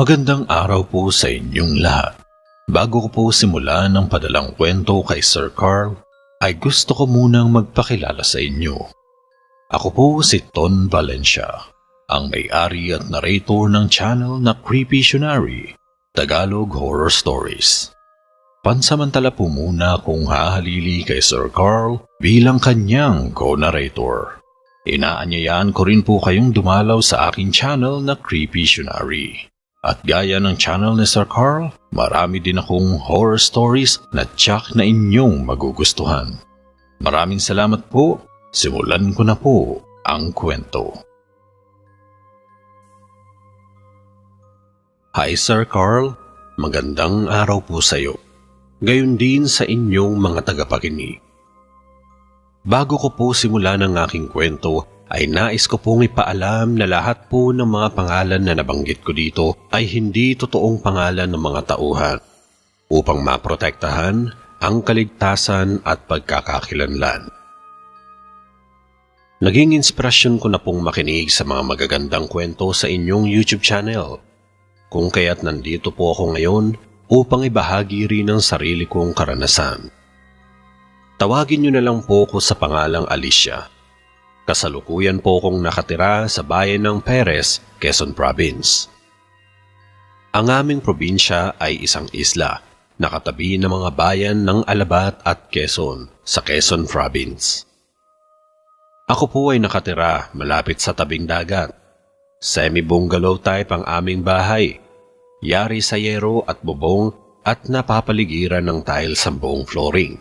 Magandang araw po sa inyong lahat. Bago ko po simulan ang padalang kwento kay Sir Carl, ay gusto ko munang magpakilala sa inyo. Ako po si Ton Valencia, ang may-ari at narrator ng channel na Creepytionary, Tagalog Horror Stories. Pansamantala po muna kung hahalili kay Sir Carl bilang kanyang co-narrator. Inaanyayahan ko rin po kayong dumalaw sa aking channel na Creepytionary. At gaya ng channel ni Sir Carl, marami din akong horror stories na tiyak na inyong magugustuhan. Maraming salamat po. Simulan ko na po ang kwento. Hi Sir Carl, magandang araw po sa iyo. Gayon din sa inyong mga tagapakinig. Bago ko po simulan ang aking kwento, ay nais ko pong ipaalam na lahat po ng mga pangalan na nabanggit ko dito ay hindi totoong pangalan ng mga tauhan upang maprotektahan ang kaligtasan at pagkakakilanlan. Naging inspirasyon ko na pong makinig sa mga magagandang kwento sa inyong YouTube channel, kung kaya't nandito po ako ngayon upang ibahagi rin ang sarili kong karanasan. Tawagin niyo na lang po ako sa pangalang Alicia. Kasalukuyan po akong nakatira sa bayan ng Perez, Quezon Province. Ang aming probinsya ay isang isla, nakatabi ng mga bayan ng Alabat at Quezon sa Quezon Province. Ako po ay nakatira malapit sa tabing dagat. Semi-bungalow type ang aming bahay, yari sa yero at bubong at napapaligiran ng tiles ang buong flooring.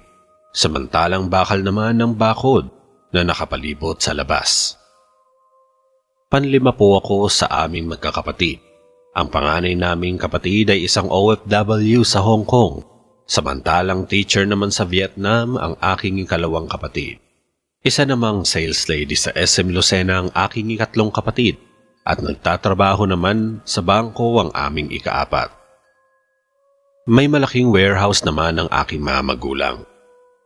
Samantalang bakal naman ng bakod na nakapalibot sa labas. Panlima po ako sa aming magkakapatid. Ang panganay naming kapatid ay isang OFW sa Hong Kong, samantalang teacher naman sa Vietnam ang aking ikalawang kapatid. Isa namang sales lady sa SM Lucena ang aking ikatlong kapatid at nagtatrabaho naman sa bangko ang aming ikaapat. May malaking warehouse naman ang aking mga magulang.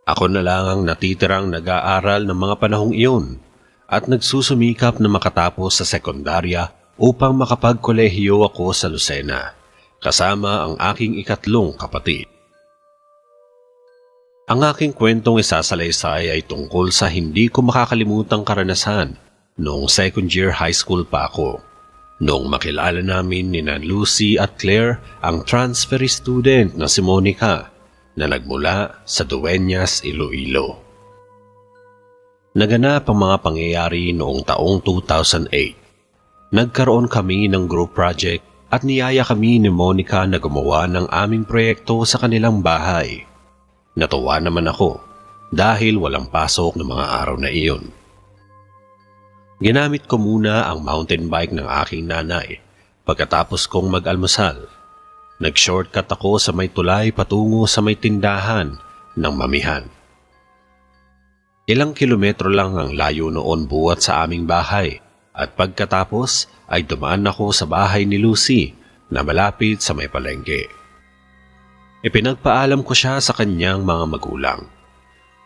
Ako na lang ang natitirang nag-aaral ng mga panahong iyon at nagsusumikap na makatapos sa sekundarya upang makapagkolehiyo ako sa Lucena, kasama ang aking ikatlong kapatid. Ang aking kwentong isasalaysay ay tungkol sa hindi ko makakalimutang karanasan noong second year high school pa ako, noong makilala namin ni Lucy at Claire ang transferee student na si Monica, na nagmula sa Dueñas, Iloilo. Naganap ang mga pangyayari noong taong 2008. Nagkaroon kami ng group project at niyaya kami ni Monica na gumawa ng aming proyekto sa kanilang bahay. Natuwa naman ako dahil walang pasok ng mga araw na iyon. Ginamit ko muna ang mountain bike ng aking nanay pagkatapos kong mag-almusal. Nag-shortcut ako sa may tulay patungo sa may tindahan ng mamihan. Ilang kilometro lang ang layo noon buhat sa aming bahay at pagkatapos ay dumaan ako sa bahay ni Lucy na malapit sa may palengke. Ipinagpaalam ko siya sa kanyang mga magulang.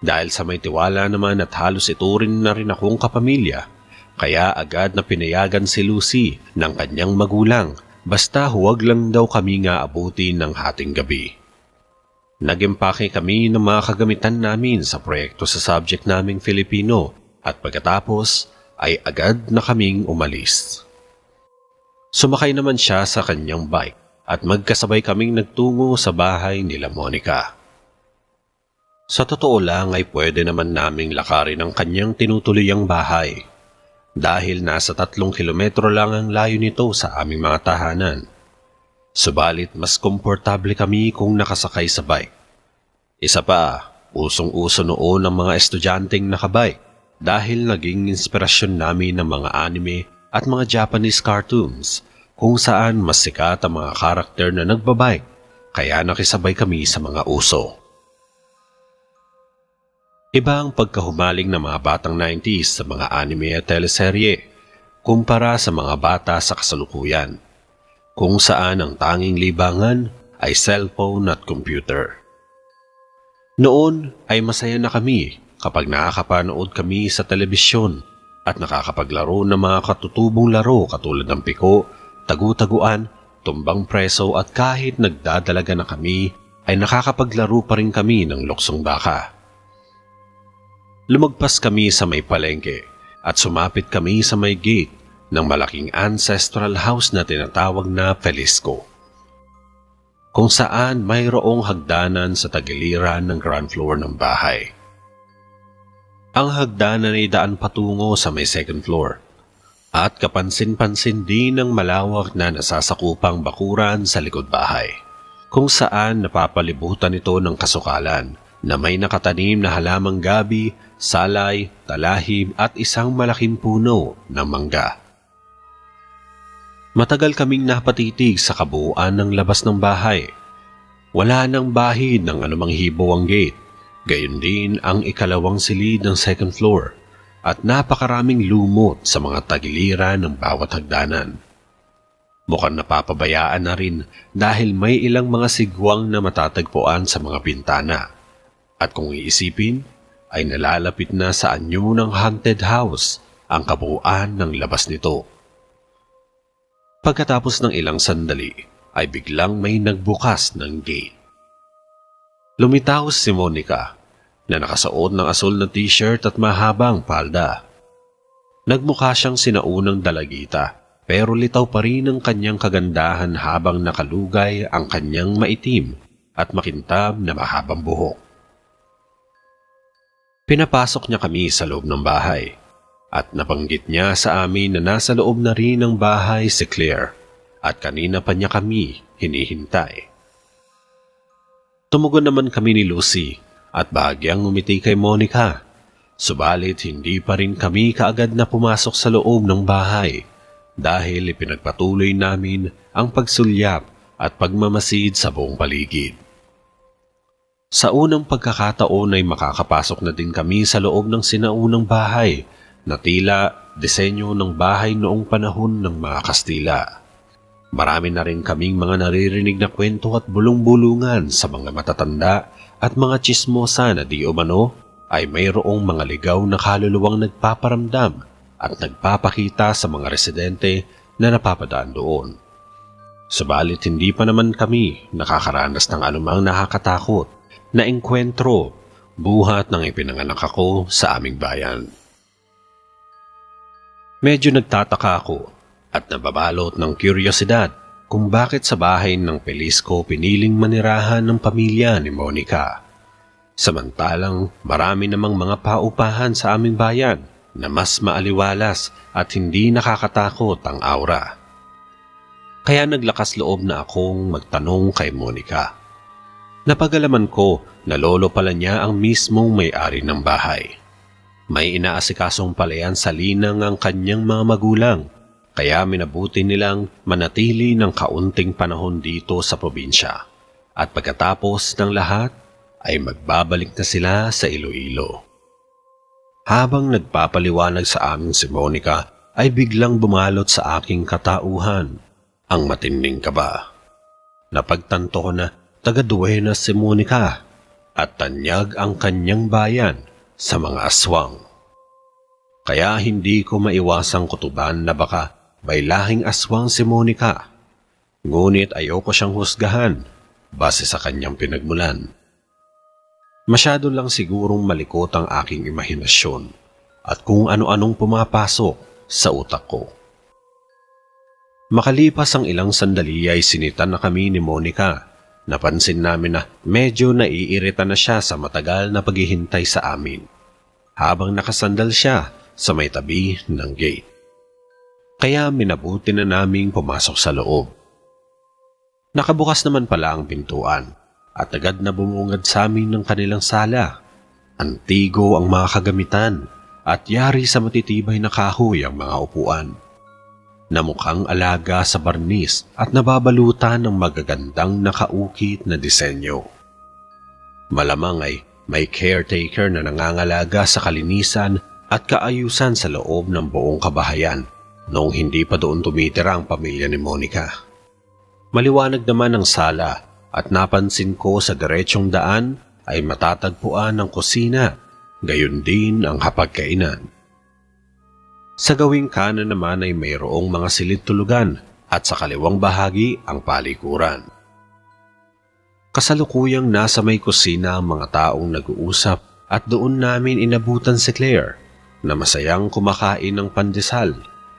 Dahil sa may tiwala naman at halos ituring na rin akong kapamilya, kaya agad na pinayagan si Lucy ng kanyang magulang. Basta huwag lang daw kami nga abutin ng hating gabi. Nag-impake kami ng mga kagamitan namin sa proyekto sa subject naming Filipino at pagkatapos ay agad na kaming umalis. Sumakay naman siya sa kanyang bike at magkasabay kaming nagtungo sa bahay nila Monica. Sa totoo lang ay pwede naman naming lakarin ang kanyang tinutuluyang bahay. Dahil nasa 3 kilometro lang ang layo nito sa aming mga tahanan. Subalit mas komportable kami kung nakasakay sa bike. Isa pa, usong-uso noon ang mga estudyanteng nakabike dahil naging inspirasyon namin ng mga anime at mga Japanese cartoons kung saan mas sikat ang mga karakter na nagbabike kaya nakisabay kami sa mga uso. Iba ang pagkahumaling ng mga batang 90s sa mga anime at teleserye kumpara sa mga bata sa kasalukuyan, kung saan ang tanging libangan ay cellphone at computer. Noon ay masaya na kami kapag nakakapanood kami sa telebisyon at nakakapaglaro ng mga katutubong laro katulad ng piko, tagu-taguan, tumbang preso at kahit nagdadalaga na kami ay nakakapaglaro pa rin kami ng luksong baka. Lumagpas kami sa may palengke at sumapit kami sa may gate ng malaking ancestral house na tinatawag na Felisco, kung saan mayroong hagdanan sa tagiliran ng ground floor ng bahay. Ang hagdanan ay daan patungo sa may second floor at kapansin-pansin din ng malawak na nasasakupang bakuran sa likod bahay, kung saan napapalibutan ito ng kasukalan na may nakatanim na halamang gabi, salay, talahib at isang malaking puno ng mangga. Matagal kaming napatitig sa kabuuan ng labas ng bahay. Wala nang bahid ng anumang hibo ang gate, gayon din ang ikalawang silid ng second floor at napakaraming lumot sa mga tagiliran ng bawat hagdanan. Mukhang napapabayaan na rin dahil may ilang mga sigwang na matatagpuan sa mga bintana at kung iisipin ay nalalapit na sa anyo ng haunted house ang kabuuan ng labas nito. Pagkatapos ng ilang sandali ay biglang may nagbukas ng gate. Lumitaw si Monica na nakasuot ng asul na t-shirt at mahabang palda. Nagmukha siyang sinaunang dalagita pero litaw pa rin ang kanyang kagandahan habang nakalugay ang kanyang maitim at makintab na mahabang buhok. Pinapasok niya kami sa loob ng bahay at nabanggit niya sa amin na nasa loob na rin ng bahay si Claire at kanina pa niya kami hinihintay. Tumugon naman kami ni Lucy at bahagyang ngumiti kay Monica, subalit hindi pa rin kami kaagad na pumasok sa loob ng bahay dahil ipinagpatuloy namin ang pagsulyap at pagmamasid sa buong paligid. Sa unang pagkakataon ay makakapasok na din kami sa loob ng sinaunang bahay na tila disenyo ng bahay noong panahon ng mga Kastila. Marami na rin kaming mga naririnig na kwento at bulong-bulungan sa mga matatanda at mga tsismosa na di umano ay mayroong mga ligaw na kaluluwang nagpaparamdam at nagpapakita sa mga residente na napapadaan doon. Subalit hindi pa naman kami nakakaranas ng anumang nakakatakot na engkwentro buhat ng ipinanganak ako sa aming bayan. Medyo nagtataka ako at nababalot ng kuryosidad kung bakit sa bahay ng Felisco piniling manirahan ng pamilya ni Monica. Samantalang marami namang mga paupahan sa aming bayan na mas maaliwalas at hindi nakakatakot ang aura. Kaya naglakas loob na akong magtanong kay Monica. Napagalaman ko na lolo pala niya ang mismong may-ari ng bahay. May inaasikasong palayan sa linang ang kanyang mga magulang, kaya minabuti nilang manatili ng kaunting panahon dito sa probinsya. At pagkatapos ng lahat, ay magbabalik na sila sa Iloilo. Habang nagpapaliwanag sa amin si Monica, ay biglang bumalot sa aking katauhan ang matinding kaba. Napagtanto ko na taga-Duenas si Monica at tanyag ang kanyang bayan sa mga aswang. Kaya hindi ko maiwasang kutuban na baka may lahing aswang si Monica. Ngunit ayoko siyang husgahan base sa kanyang pinagmulan. Masyado lang sigurong malikot ang aking imahinasyon at kung ano-anong pumapasok sa utak ko. Makalipas ang ilang sandali ay sinitan na kami ni Monica. Napansin namin na medyo naiirita na siya sa matagal na paghihintay sa amin habang nakasandal siya sa may tabi ng gate. Kaya minabuti na naming pumasok sa loob. Nakabukas naman pala ang pintuan at agad na bumungad sa amin ng kanilang sala. Antigo ang mga kagamitan at yari sa matitibay na kahoy ang mga upuan na mukhang alaga sa barnis at nababalutan ng magagandang nakaukit na disenyo. Malamang ay may caretaker na nangangalaga sa kalinisan at kaayusan sa loob ng buong kabahayan noong hindi pa doon tumitira ang pamilya ni Monica. Maliwanag naman ang sala at napansin ko sa diretsyong daan ay matatagpuan ang kusina, gayon din ang hapagkainan. Sa gawing kanan naman ay mayroong mga silid tulugan at sa kaliwang bahagi ang palikuran. Kasalukuyang nasa may kusina ang mga taong nag-uusap at doon namin inabutan si Claire na masayang kumakain ng pandesal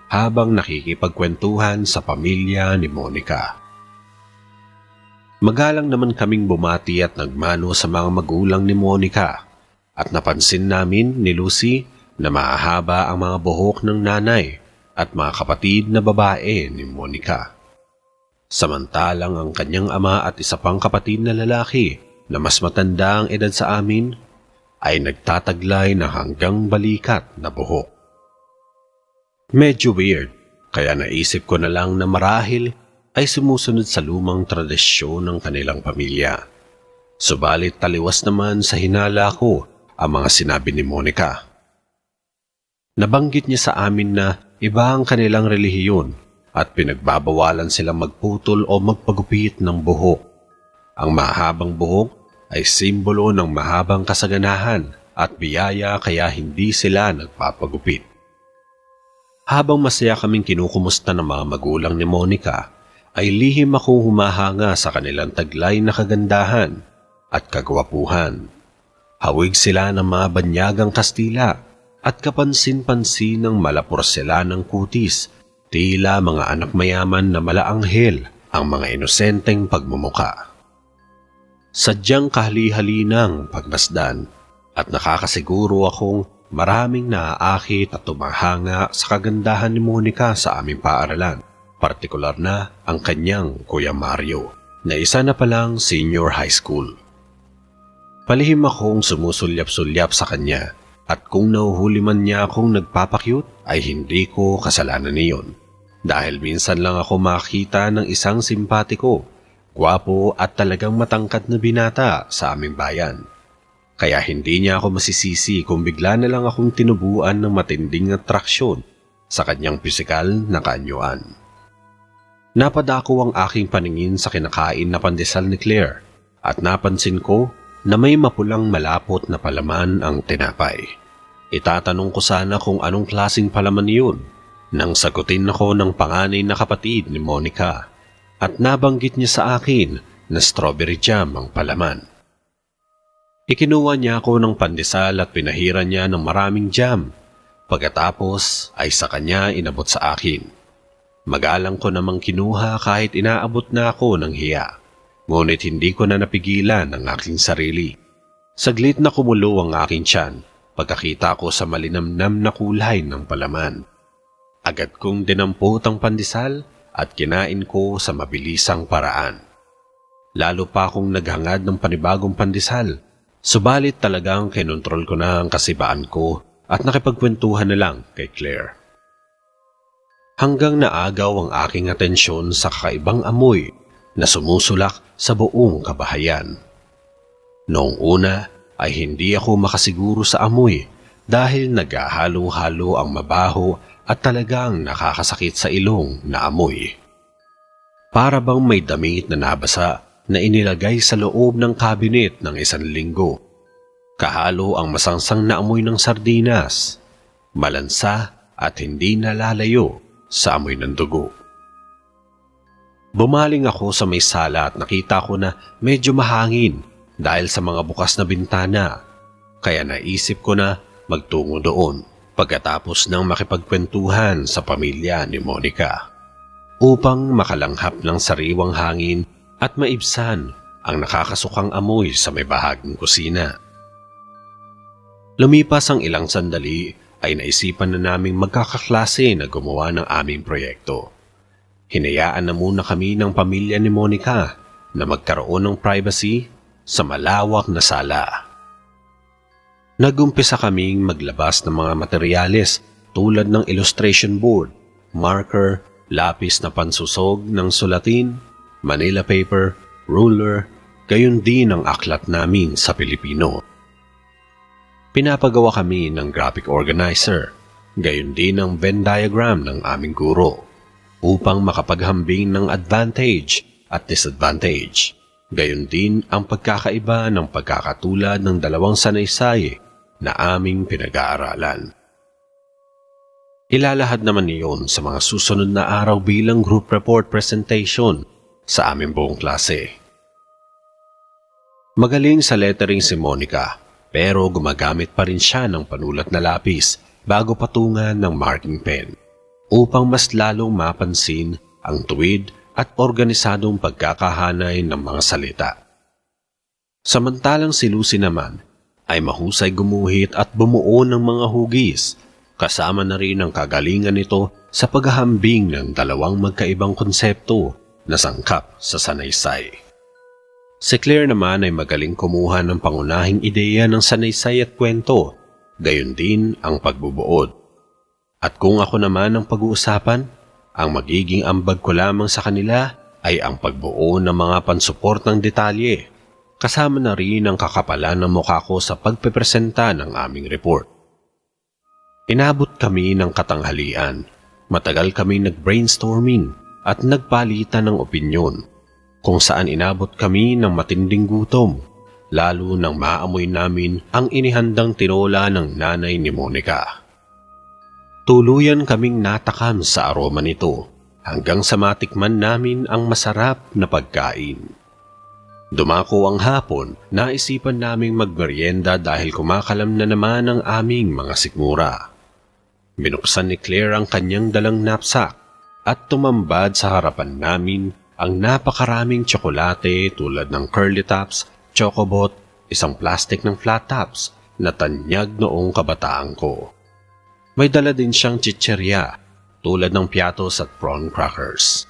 habang nakikipagkwentuhan sa pamilya ni Monica. Magalang naman kaming bumati at nagmano sa mga magulang ni Monica at napansin namin ni Lucy na mahahaba ang mga buhok ng nanay at mga kapatid na babae ni Monica. Samantalang ang kanyang ama at isa pang kapatid na lalaki na mas matanda ang edad sa amin ay nagtataglay na hanggang balikat na buhok. Medyo weird, kaya naisip ko na lang na marahil ay sumusunod sa lumang tradisyon ng kanilang pamilya. Subalit taliwas naman sa hinala ko ang mga sinabi ni Monica. Nabanggit niya sa amin na iba ang kanilang relihiyon at pinagbabawalan silang magputol o magpagupit ng buhok. Ang mahabang buhok ay simbolo ng mahabang kasaganahan at biyaya kaya hindi sila nagpapagupit. Habang masaya kaming kinukumusta ng mga magulang ni Monica, ay lihim akong humahanga sa kanilang taglay na kagandahan at kagwapuhan. Hawig sila ng mga banyagang Kastila at kapansin-pansin ng malaporselanang kutis, tila mga anak mayaman na malaanghel ang mga inosenteng pagmumuka. Sadyang kahali-halinang pagmasdan at nakakasiguro akong maraming naaakit at tumahanga sa kagandahan ni Monica sa aming paaralan, partikular na ang kanyang Kuya Mario, na isa na palang senior high school. Palihim akong sumusulyap-sulyap sa kanya at kung nahuhuli man niya akong nagpapakyut ay hindi ko kasalanan niyon. Dahil minsan lang ako makita ng isang simpatiko, gwapo at talagang matangkad na binata sa aming bayan. Kaya hindi niya ako masisisi kung bigla na lang akong tinubuan ng matinding atraksyon sa kanyang pisikal na kaanyuan. Napadako ang aking paningin sa kinakain na pandesal ni Claire at napansin ko na may mapulang malapot na palaman ang tinapay. Itatanong ko sana kung anong klaseng palaman yun nang sagutin ako ng panganay na kapatid ni Monica at nabanggit niya sa akin na strawberry jam ang palaman. Ikinuha niya ako ng pandesal at pinahiran niya ng maraming jam. Pagkatapos ay sa kanya inabot sa akin. Magalang ko namang kinuha kahit inaabot na ako ng hiya. Ngunit hindi ko na napigilan ang aking sarili. Saglit na kumulo ang aking tiyan pagkakita ko sa malinamnam na kulay ng palaman. Agad kong dinampot ang pandesal at kinain ko sa mabilisang paraan. Lalo pa akong naghangad ng panibagong pandesal, subalit talagang kinontrol ko na ang kasibaan ko at nakipagkwentuhan na lang kay Claire. Hanggang naagaw ang aking atensyon sa kakaibang amoy na sumusulak sa buong kabahayan. Noong una ay hindi ako makasiguro sa amoy dahil naghahalo-halo ang mabaho at talagang nakakasakit sa ilong na amoy. Para bang may damit na nabasa na inilagay sa loob ng kabinet ng 1 linggo. Kahalo ang masangsang na amoy ng sardinas, malansa at hindi nalalayo sa amoy ng dugo. Bumaling ako sa may sala at nakita ko na medyo mahangin dahil sa mga bukas na bintana, kaya naisip ko na magtungo doon pagkatapos ng makipagkwentuhan sa pamilya ni Monica upang makalanghap ng sariwang hangin at maibsan ang nakakasukang amoy sa may bahaging kusina. Lumipas ang ilang sandali ay naisipan na naming magkakaklase na gumawa ng aming proyekto. Hinayaan na muna kami ng pamilya ni Monica na magkaroon ng privacy sa malawak na sala. Nagumpisa kaming maglabas ng mga materyales tulad ng illustration board, marker, lapis na pansusog ng sulatin, Manila paper, ruler, gayon din ang aklat namin sa Pilipino. Pinapagawa kami ng graphic organizer, gayon din ang Venn diagram ng aming guro, upang makapaghambing ng advantage at disadvantage. Gayon din ang pagkakaiba ng pagkakatulad ng dalawang sanaysay na aming pinag-aaralan. Ilalahad naman niyon sa mga susunod na araw bilang group report presentation sa aming buong klase. Magaling sa lettering si Monica, pero gumagamit pa rin siya ng panulat na lapis bago patungan ng marking pen upang mas lalong mapansin ang tuwid at organisadong pagkakahanay ng mga salita. Samantalang si Lucy naman ay mahusay gumuhit at bumuo ng mga hugis, kasama na rin ang kagalingan nito sa paghahambing ng dalawang magkaibang konsepto na sangkap sa sanaysay. Si Claire naman ay magaling kumuha ng pangunahing ideya ng sanaysay at kwento, gayon din ang pagbubuod. At kung ako naman ang pag-uusapan, ang magiging ambag ko lamang sa kanila ay ang pagbuo ng mga pansuport ng detalye, kasama na rin ang kakapalan ng mukha ko sa pagpepresenta ng aming report. Inabot kami ng katanghalian. Matagal kami nag-brainstorming at nagpalitan ng opinyon, kung saan inabot kami ng matinding gutom, lalo nang maamoy namin ang inihandang tinola ng nanay ni Monica. Tuluyan kaming natakam sa aroma nito hanggang sa matikman namin ang masarap na pagkain. Dumako ang hapon, naisipan naming magmerienda dahil kumakalam na naman ang aming mga sikmura. Binuksan ni Claire ang kanyang dalang knapsack at tumambad sa harapan namin ang napakaraming tsokolate tulad ng Curly Tops, Chocobot, isang plastic ng flat tops na tanyag noong kabataan ko. May dala din siyang chicherya tulad ng piatos at prawn crackers.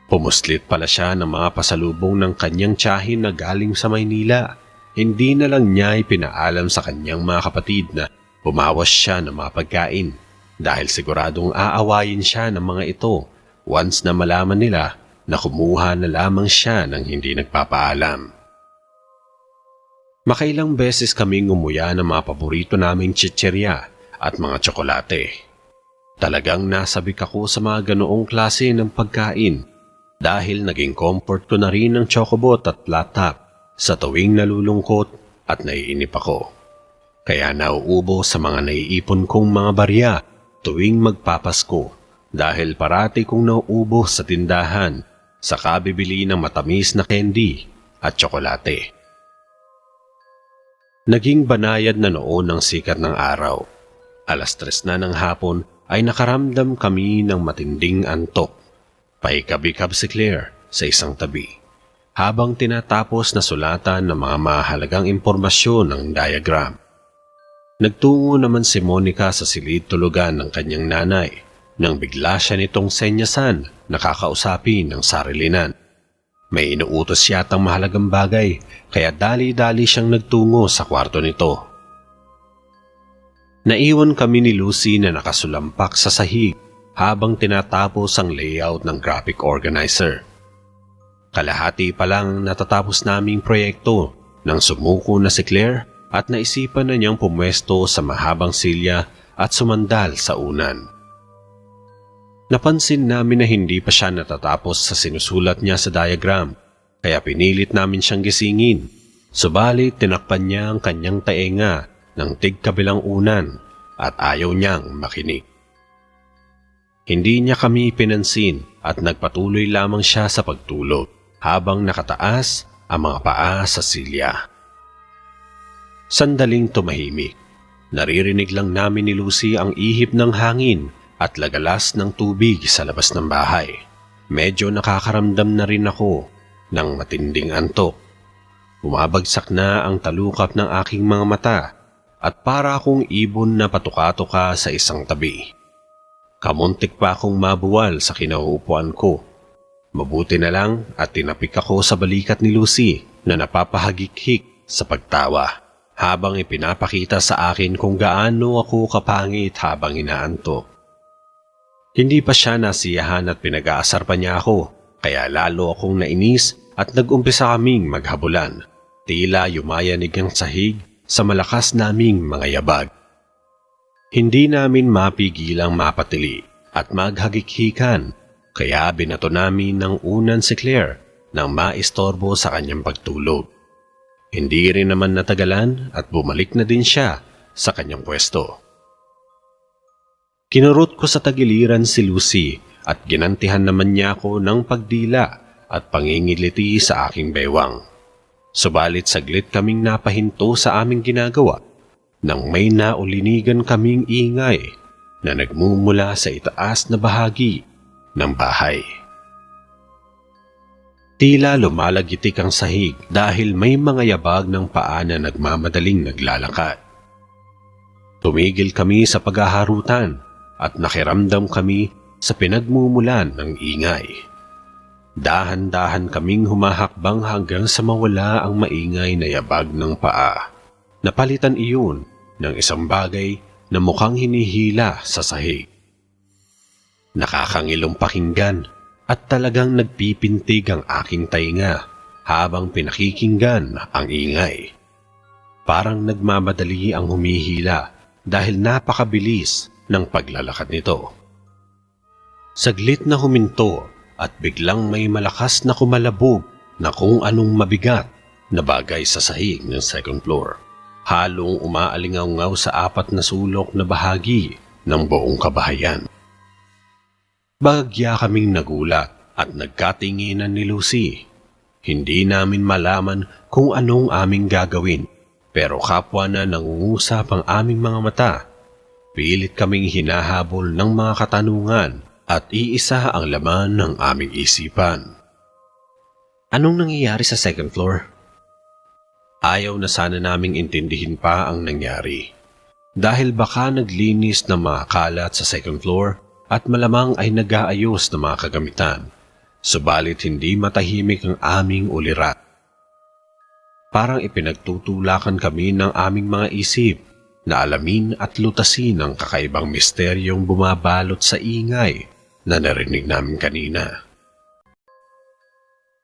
Pumuslit pala siya ng mga pasalubong ng kanyang tiyahin na galing sa Maynila. Hindi na lang niya ipinaalam sa kanyang mga kapatid na bumawas siya ng mga pagkain dahil siguradong aawayin siya ng mga ito once na malaman nila na kumuha na lamang siya ng hindi nagpapaalam. Makailang beses kaming umuya ng mga paborito naming chicherya at mga tsokolate. Talagang nasabik ako sa mga ganoong klase ng pagkain dahil naging comfort ko na rin ang Chocobot at flat top sa tuwing nalulungkot at naiinip ako. Kaya nauubo sa mga naiipon kong mga barya tuwing magpapasko dahil parati kong nauubo sa tindahan sa kabibili ng matamis na candy at tsokolate. Naging banayad na noon ang sikat ng araw. 3:00 na ng hapon ay nakaramdam kami ng matinding antok. Paikab-ikab si Claire sa isang tabi habang tinatapos na sulatan ng mga mahalagang impormasyon ng diagram. Nagtungo naman si Monica sa silid tulugan ng kanyang nanay nang bigla siya nitong senyasan na kakausapin ng sarilinan. May inuutos yatang mahalagang bagay kaya dali-dali siyang nagtungo sa kwarto nito. Naiwan kami ni Lucy na nakasulampak sa sahig habang tinatapos ang layout ng graphic organizer. Kalahati pa lang natatapos naming proyekto nang sumuko na si Claire at naisipan na niyang pumwesto sa mahabang silya at sumandal sa unan. Napansin namin na hindi pa siya natatapos sa sinusulat niya sa diagram, kaya pinilit namin siyang gisingin. Subalit tinakpan niya ang kanyang taenga ng tigkabilang unan at ayaw niyang makinig. Hindi niya kami pinansin at nagpatuloy lamang siya sa pagtulog habang nakataas ang mga paa sa silya. Sandaling tumahimik. Naririnig lang namin ni Lucy ang ihip ng hangin at lagalas ng tubig sa labas ng bahay. Medyo nakakaramdam na rin ako ng matinding antok. Bumabagsak na ang talukap ng aking mga mata at para akong ibon na patuka-tuka sa isang tabi. Kamuntik pa akong mabuwal sa kinauupuan ko. Mabuti na lang at tinapik ako sa balikat ni Lucy na napapahagik-hik sa pagtawa habang ipinapakita sa akin kung gaano ako kapangit habang inaantok. Hindi pa siya nasiyahan at pinag-aasar pa niya ako, kaya lalo akong nainis at nag-umpisa kaming maghabulan. Tila yumayanig ang sahig sa malakas naming mga yabag. Hindi namin mapigilang mapatili at maghagikhikan, kaya binato namin ng unan si Claire nang maistorbo sa kanyang pagtulog. Hindi rin naman natagalan at bumalik na din siya sa kanyang pwesto. Kinurot ko sa tagiliran si Lucy at ginantihan naman niya ako ng pagdila at pangingiliti sa aking bewang. Subalit saglit kaming napahinto sa aming ginagawa nang may naulinigan kaming ingay na nagmumula sa itaas na bahagi ng bahay. Tila lumalagitik ang sahig dahil may mga yabag ng paa na nagmamadaling naglalakad. Tumigil kami sa paghaharutan at nakiramdam kami sa pinagmumulan ng ingay. Dahan-dahan kaming humahakbang hanggang sa mawala ang maingay na yabag ng paa. Napalitan iyon ng isang bagay na mukhang hinihila sa sahig. Nakakangilong pakinggan at talagang nagpipintig ang aking tainga habang pinakikinggan ang ingay. Parang nagmamadali ang humihila dahil napakabilis ng paglalakad nito. Saglit na huminto at biglang may malakas na kumalabog na kung anong mabigat na bagay sa sahig ng second floor. Halong umaalingaw-ngaw sa apat na sulok na bahagi ng buong kabahayan. Bagya kaming nagulat at nagkatinginan ni Lucy. Hindi namin malaman kung anong aming gagawin, pero kapwa na nangungusap ang aming mga mata. Pilit kaming hinahabol ng mga katanungan at iisa ang laman ng aming isipan. Anong nangyayari sa second floor? Ayaw na sana naming intindihin pa ang nangyari. Dahil baka naglinis ng mga kalat sa second floor at malamang ay nag-aayos ng mga kagamitan. Subalit hindi matahimik ang aming ulirat. Parang ipinagtutulakan kami ng aming mga isip na alamin at lutasin ang kakaibang misteryong bumabalot sa ingay na narinig namin kanina.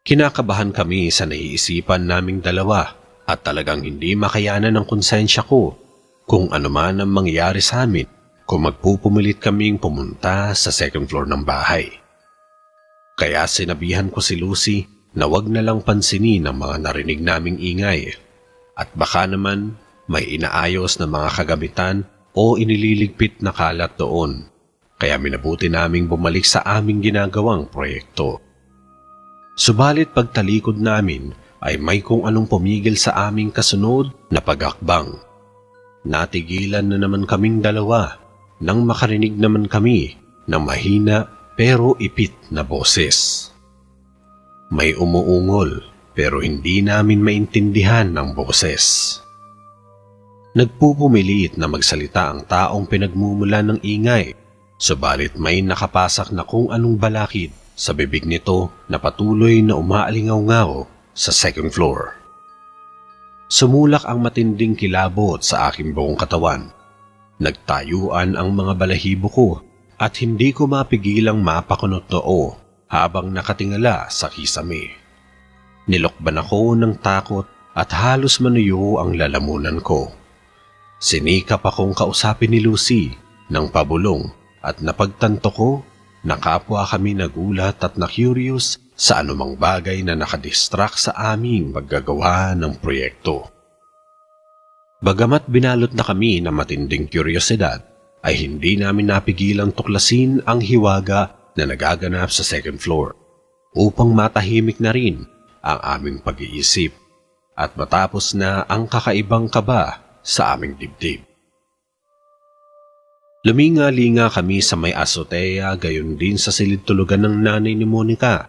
Kinakabahan kami sa naiisipan naming dalawa at talagang hindi makayanan ng konsensya ko kung ano man ang mangyayari sa amin kung magpupumilit kaming pumunta sa second floor ng bahay. Kaya sinabihan ko si Lucy na wag na lang pansinin ang mga narinig naming ingay at baka naman may inaayos na mga kagamitan o inililigpit na kalat doon, kaya minabuti naming bumalik sa aming ginagawang proyekto. Subalit pagtalikod namin ay may kung anong pumigil sa aming kasunod na pag-akbang. Natigilan na naman kaming dalawa nang makarinig naman kami ng mahina pero ipit na boses. May umuungol pero hindi namin maintindihan ang boses. Nagpupumilit na magsalita ang taong pinagmumulan ng ingay, subalit may nakapasak na kung anong balakid sa bibig nito na patuloy na umaalingaw-ngaw sa second floor. Sumulak ang matinding kilabot sa aking buong katawan. Nagtayuan ang mga balahibo ko at hindi ko mapigilang mapakunot noo habang nakatingala sa kisame. Nilokban ako ng takot at halos manuyo ang lalamunan ko. Sinikap akong kausapin ni Lucy ng pabulong at napagtanto ko na kapwa kami nagulat at na-curious sa anumang bagay na nakadistract sa aming paggagawa ng proyekto. Bagamat binalot na kami ng matinding kuryosidad, ay hindi namin napigilang tuklasin ang hiwaga na nagaganap sa second floor upang matahimik na rin ang aming pag-iisip at matapos na ang kakaibang kaba sa aming dibdib. Luminga-linga kami sa may azotea gayon din sa silid-tulugan ng nanay ni Monica.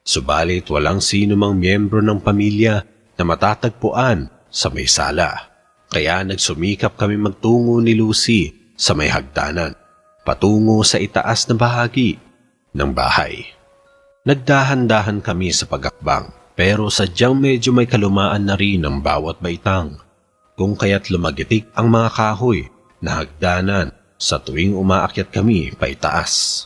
Subalit walang sino mang miyembro ng pamilya na matatagpuan sa may sala. Kaya nagsumikap kami magtungo ni Lucy sa may hagdanan, patungo sa itaas na bahagi ng bahay. Nagdahan-dahan kami sa pag-akbang, pero sadyang medyo may kalumaan na rin ang bawat baitang, kung kaya't lumagitik ang mga kahoy na hagdanan sa tuwing umaakyat kami pa itaas.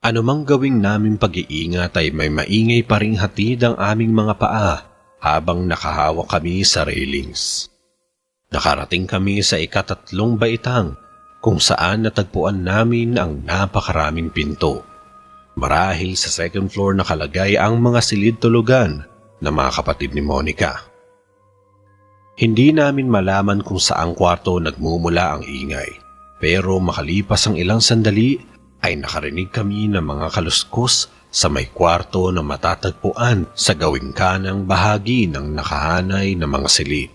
Anumang gawing naming pag-iingat ay may maingay pa ring hatid ang aming mga paa habang nakahawak kami sa railings. Nakarating kami sa ikatatlong baitang kung saan natagpuan namin ang napakaraming pinto. Marahil sa second floor nakalagay ang mga silid-tulugan ng mga kapatid ni Monica. Hindi namin malaman kung saang kwarto nagmumula ang ingay, Pero makalipas ang ilang sandali ay nakarinig kami ng mga kaluskos sa may kwarto na matatagpuan sa gawing kanang bahagi ng nakahanay ng mga silid.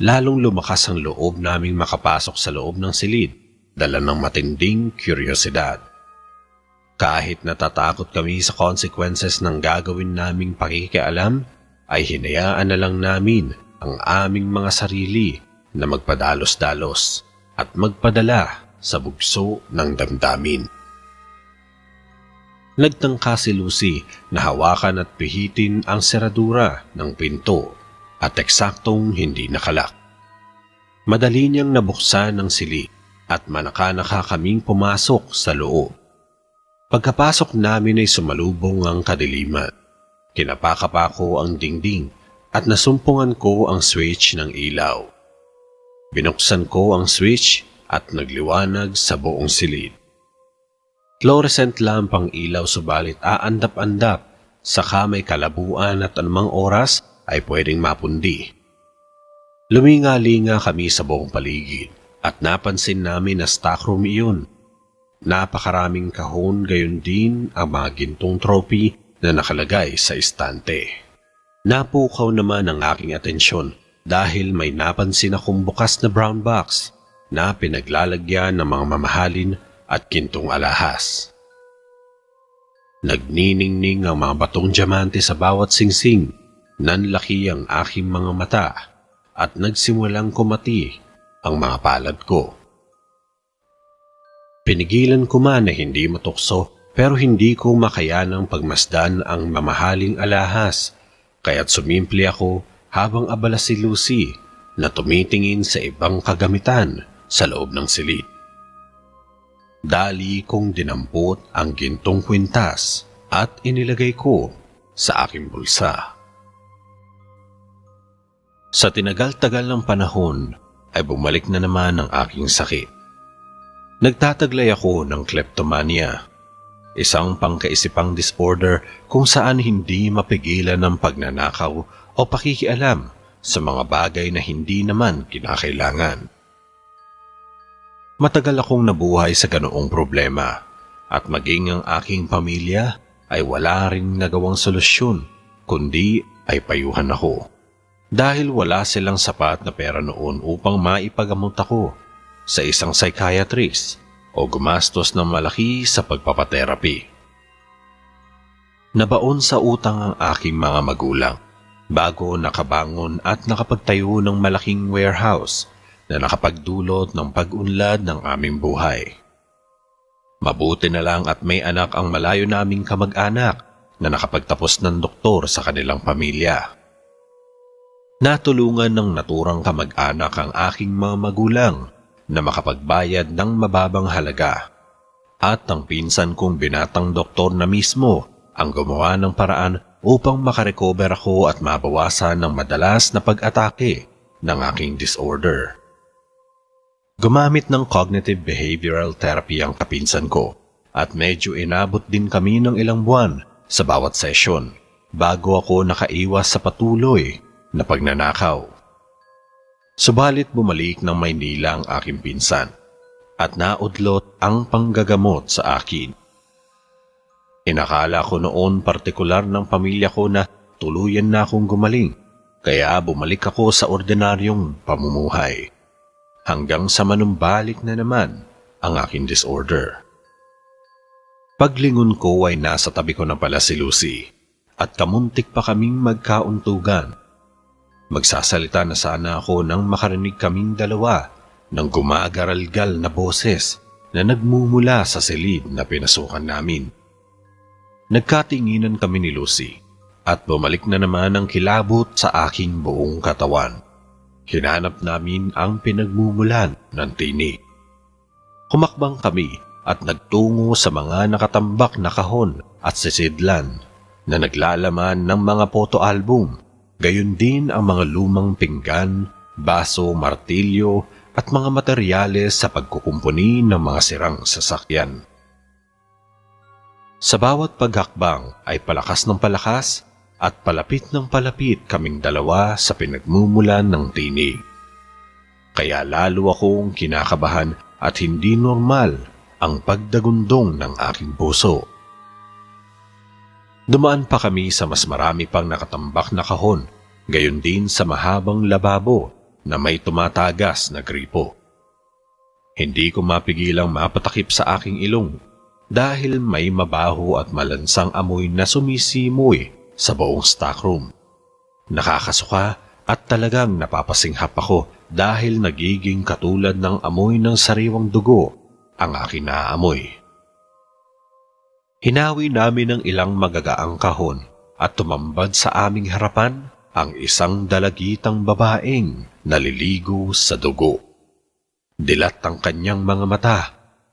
Lalong lumakas ang loob naming makapasok sa loob ng silid, dala ng matinding kuryosidad. Kahit natatakot kami sa consequences ng gagawin naming pakikialam, ay hinayaan na lang namin ang aming mga sarili na magpadalos-dalos at magpadala sa bugso ng damdamin. Nagtangka si Lucy na hawakan at pihitin ang seradura ng pinto at eksaktong hindi nakalak. Madali niyang nabuksan ang silid at manaka-naka kaming pumasok sa loob. Pagkapasok namin ay sumalubong ang kadiliman. Kinapakapa ko ang dingding at nasumpungan ko ang switch ng ilaw. Binuksan ko ang switch at nagliwanag sa buong silid. Fluorescent lamp ang ilaw subalit aandap-andap saka may kalabuan at anumang oras ay pwedeng mapundi. Luminga-linga kami sa buong paligid at napansin namin na stockroom iyon. Napakaraming kahon, gayon din ang mga gintong trophy na nakalagay sa istante. Napukaw naman ang aking atensyon dahil may napansin akong bukas na brown box na pinaglalagyan ng mga mamahalin at gintong alahas. Nagniningning ang mga batong diamante sa bawat singsing, nanlaki ang aking mga mata at nagsimulang kumati ang mga palad ko. Pinigilan ko man na hindi matukso pero hindi ko makayanang pagmasdan ang mamahaling alahas kaya't sumimple ako habang abala si Lucy na tumitingin sa ibang kagamitan sa loob ng silid. Dali kong dinampot ang gintong kwintas at inilagay ko sa aking bulsa. Sa tinagal-tagal ng panahon ay bumalik na naman ang aking sakit. Nagtataglay ako ng kleptomania, isang pangkaisipang disorder kung saan hindi mapigilan ng pagnanakaw o pakikialam sa mga bagay na hindi naman kinakailangan. Matagal akong nabuhay sa ganoong problema at maging ang aking pamilya ay wala ring nagawang solusyon kundi ay payuhan ako. Dahil wala silang sapat na pera noon upang maipagamot ako sa isang psychiatrist o gumastos ng malaki sa pagpapaterapi. Nabaon sa utang ang aking mga magulang bago nakabangon at nakapagtayo ng malaking warehouse na nakapagdulot ng pag-unlad ng aming buhay. Mabuti na lang at may anak ang malayo naming kamag-anak na nakapagtapos ng doktor sa kanilang pamilya. Natulungan ng naturang kamag-anak ang aking mga magulang na makapagbayad ng mababang halaga at ang pinsan kong binatang doktor na mismo ang gumawa ng paraan upang makarecover ako at mabawasan ng madalas na pag-atake ng aking disorder. Gumamit ng cognitive behavioral therapy ang kapinsan ko at medyo inabot din kami ng ilang buwan sa bawat session bago ako nakaiwas sa patuloy na pagnanakaw. Subalit bumalik ng Maynila ang aking pinsan at naudlot ang panggagamot sa akin. Inakala ko noon partikular ng pamilya ko na tuluyan na akong gumaling kaya bumalik ako sa ordinaryong pamumuhay. Hanggang sa manumbalik na naman ang aking disorder. Paglingon ko ay nasa tabi ko na pala si Lucy at kamuntik pa kaming magkauntugan. Magsasalita na sana ako nang makarinig kaming dalawa ng gumagaralgal na boses na nagmumula sa silid na pinasukan namin. Nagkatinginan kami ni Lucy at bumalik na naman ang kilabot sa aking buong katawan. Hinanap namin ang pinagmumulan ng tinig. Humakbang kami at nagtungo sa mga nakatambak na kahon at sisidlan na naglalaman ng mga photo-album, gayon din ang mga lumang pinggan, baso, martilyo at mga materyales sa pagkukumpuni ng mga sirang sasakyan. Sa bawat paghakbang ay palakas ng palakas at palapit ng palapit kaming dalawa sa pinagmumulan ng tinig. Kaya lalo akong kinakabahan at hindi normal ang pagdagundong ng aking puso. Dumaan pa kami sa mas marami pang nakatambak na kahon, gayon din sa mahabang lababo na may tumatagas na gripo. Hindi ko mapigilang mapatakip sa aking ilong dahil may mabaho at malansang amoy na sumisimoy sa buong stockroom. Nakakasuka at talagang napapasinghap ako dahil nagiging katulad ng amoy ng sariwang dugo ang aking naaamoy. Hinawi namin ng ilang magagaang kahon at tumambad sa aming harapan ang isang dalagitang babaeng naliligo sa dugo. Dilat ang kanyang mga mata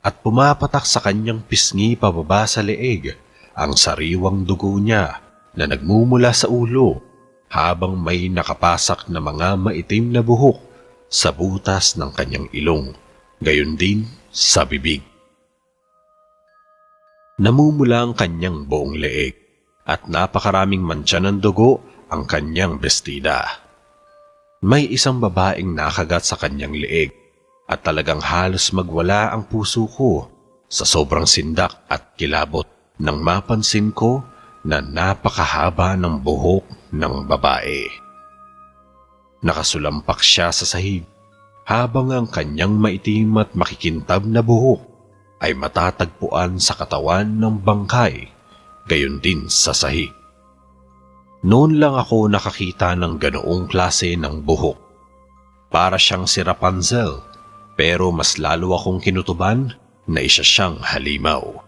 at pumapatak sa kanyang pisngi pababa sa leeg ang sariwang dugo niya na nagmumula sa ulo habang may nakapasak na mga maitim na buhok sa butas ng kanyang ilong, gayon din sa bibig. Namumula ang kanyang buong leeg at napakaraming mantsa ng dugo ang kanyang bestida. May isang babaeng nakagat sa kanyang leeg at talagang halos magwala ang puso ko sa sobrang sindak at kilabot nang mapansin ko na napakahaba ng buhok ng babae. Nakasulampak siya sa sahig habang ang kanyang maitim at makikintab na buhok ay matatagpuan sa katawan ng bangkay, gayon din sa sahig. Noon lang ako nakakita ng ganoong klase ng buhok. Para siyang si Rapunzel, pero mas lalo akong kinutuban na isa siyang halimaw.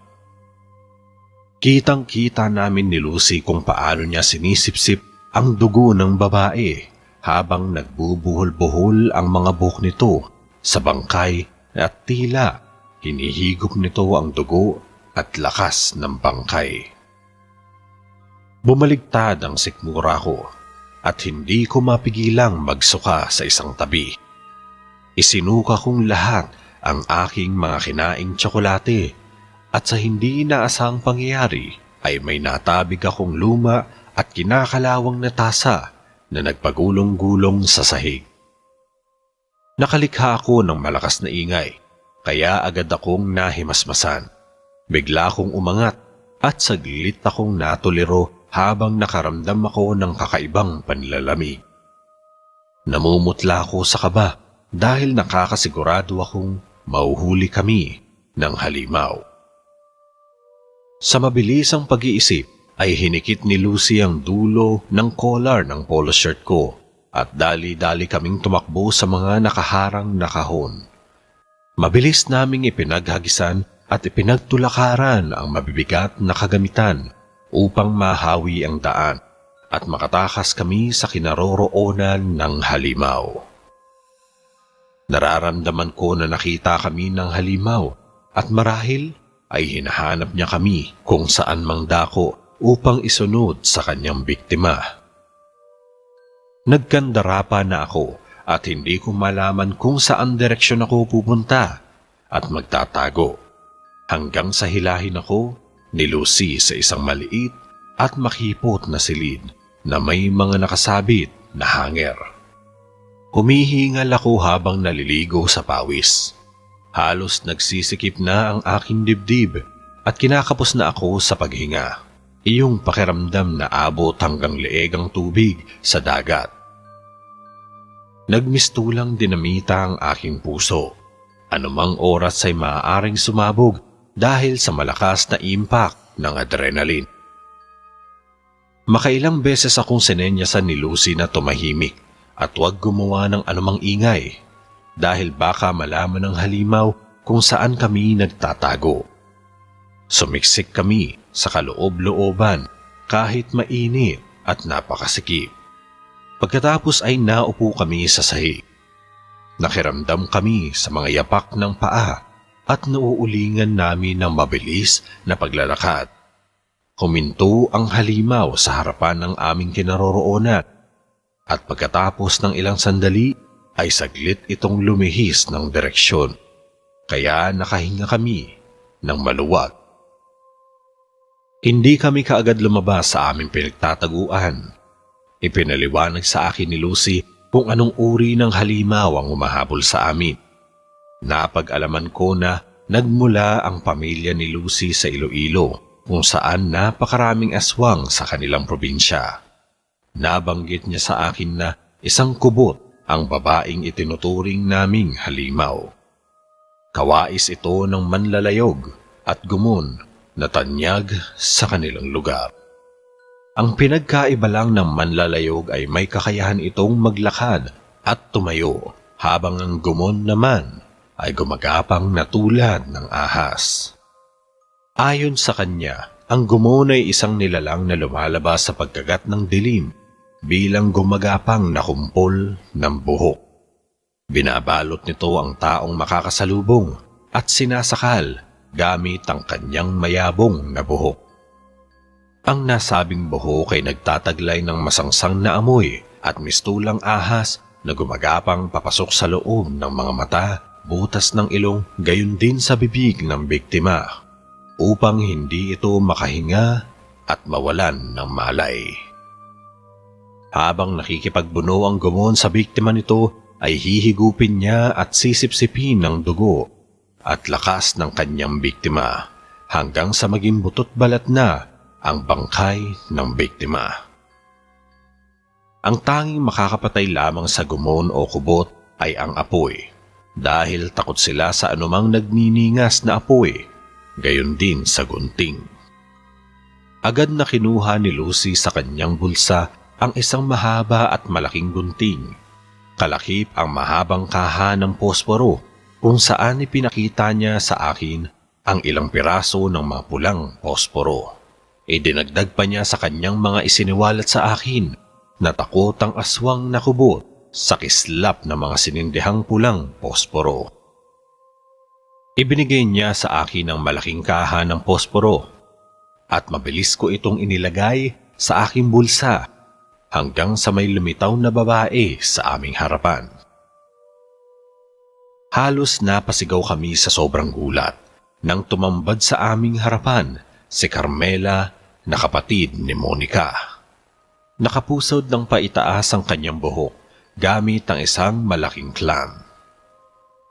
Kitang-kita namin ni Lucy kung paano niya sinisipsip ang dugo ng babae habang nagbubuhol-buhol ang mga buhok nito sa bangkay at tila hinihigop nito ang dugo at lakas ng bangkay. Bumaligtad ang sikmura ko at hindi ko mapigilang magsuka sa isang tabi. Isinuka kong lahat ang aking mga kinaing tsokolate at sa hindi inaasang pangyayari ay may natabig akong luma at kinakalawang na tasa na nagpagulong-gulong sa sahig. Nakalikha ako ng malakas na ingay kaya agad akong nahimasmasan. Bigla akong umangat at saglit akong natuliro habang nakaramdam ako ng kakaibang panlalamig. Namumutla ako sa kaba dahil nakakasigurado akong mauhuli kami ng halimaw. Sa mabilisang pag-iisip ay hinikit ni Lucy ang dulo ng collar ng polo shirt ko at dali-dali kaming tumakbo sa mga nakaharang na kahon. Mabilis naming ipinaghagisan at ipinagtulakaran ang mabibigat na kagamitan upang mahawi ang daan at makatakas kami sa kinaroroonan ng halimaw. Nararamdaman ko na nakita kami ng halimaw at marahil ay hinahanap niya kami kung saan mang dako upang isunod sa kanyang biktima. Nagkandara pa na ako at hindi ko malaman kung saan direksyon ako pupunta at magtatago hanggang sa hilahin ako ni Lucy sa isang maliit at makipot na silid na may mga nakasabit na hanger. Humihingal ako habang naliligo sa pawis. Halos nagsisikip na ang aking dibdib at kinakapos na ako sa paghinga. Iyong pakiramdam na abot hanggang leeg ang tubig sa dagat. Nagmistulang dinamita ang aking puso. Anumang oras ay maaaring sumabog dahil sa malakas na impact ng adrenaline. Makailang beses akong sinenyasan ni Lucy na tumahimik at huwag gumawa ng anumang ingay dahil baka malaman ng halimaw kung saan kami nagtatago. Sumiksik kami sa kaloob-looban kahit mainit at napakasikip. Pagkatapos ay naupo kami sa sahig. Nakiramdam kami sa mga yapak ng paa at nauulingan namin ng mabilis na paglalakad. Huminto ang halimaw sa harapan ng aming kinaroroonan at pagkatapos ng ilang sandali ay saglit itong lumihis ng direksyon. Kaya nakahinga kami ng maluwag. Hindi kami kaagad lumabas sa aming pinagtataguan. Ipinaliwanag sa akin ni Lucy kung anong uri ng halimaw ang umahabol sa amin. Napag-alaman ko na nagmula ang pamilya ni Lucy sa Iloilo kung saan napakaraming aswang sa kanilang probinsya. Nabanggit niya sa akin na isang kubot ang babaeng itinuturing naming halimaw. Kawais ito ng manlalayog at gumon na tanyag sa kanilang lugar. Ang pinagkaiba lang ng manlalayog ay may kakayahan itong maglakad at tumayo, habang ang gumon naman ay gumagapang na tulad ng ahas. Ayon sa kanya, ang gumon ay isang nilalang na lumalabas sa pagkagat ng dilim bilang gumagapang na kumpol ng buhok. Binabalot nito ang taong makakasalubong at sinasakal gamit ang kanyang mayabong na buhok. Ang nasabing buhok ay nagtataglay ng masangsang na amoy at mistulang ahas na gumagapang papasok sa loob ng mga mata, butas ng ilong, gayon din sa bibig ng biktima, upang hindi ito makahinga at mawalan ng malay. Habang nakikipagbuno ang gumon sa biktima nito, ay hihigupin niya at sisipsipin ng dugo at lakas ng kanyang biktima hanggang sa maging butot balat na ang bangkay ng biktima. Ang tanging makakapatay lamang sa gumon o kubot ay ang apoy, dahil takot sila sa anumang nagniningas na apoy, gayon din sa gunting. Agad na kinuha ni Lucy sa kanyang bulsa ang isang mahaba at malaking gunting. Kalakip ang mahabang kaha ng posporo kung saan ipinakita niya sa akin ang ilang piraso ng mga pulang posporo. Idinagdag pa niya sa kanyang mga isiniwalat sa akin na takot ang aswang na kubot sa kislap ng mga sinindihang pulang posporo. Ibinigay niya sa akin ang malaking kaha ng posporo at mabilis ko itong inilagay sa aking bulsa hanggang sa may lumitaw na babae sa aming harapan. Halos napasigaw kami sa sobrang gulat nang tumambad sa aming harapan si Carmela na kapatid ni Monica. Nakapusod ng paitaas ang kanyang buhok gamit ang isang malaking clam.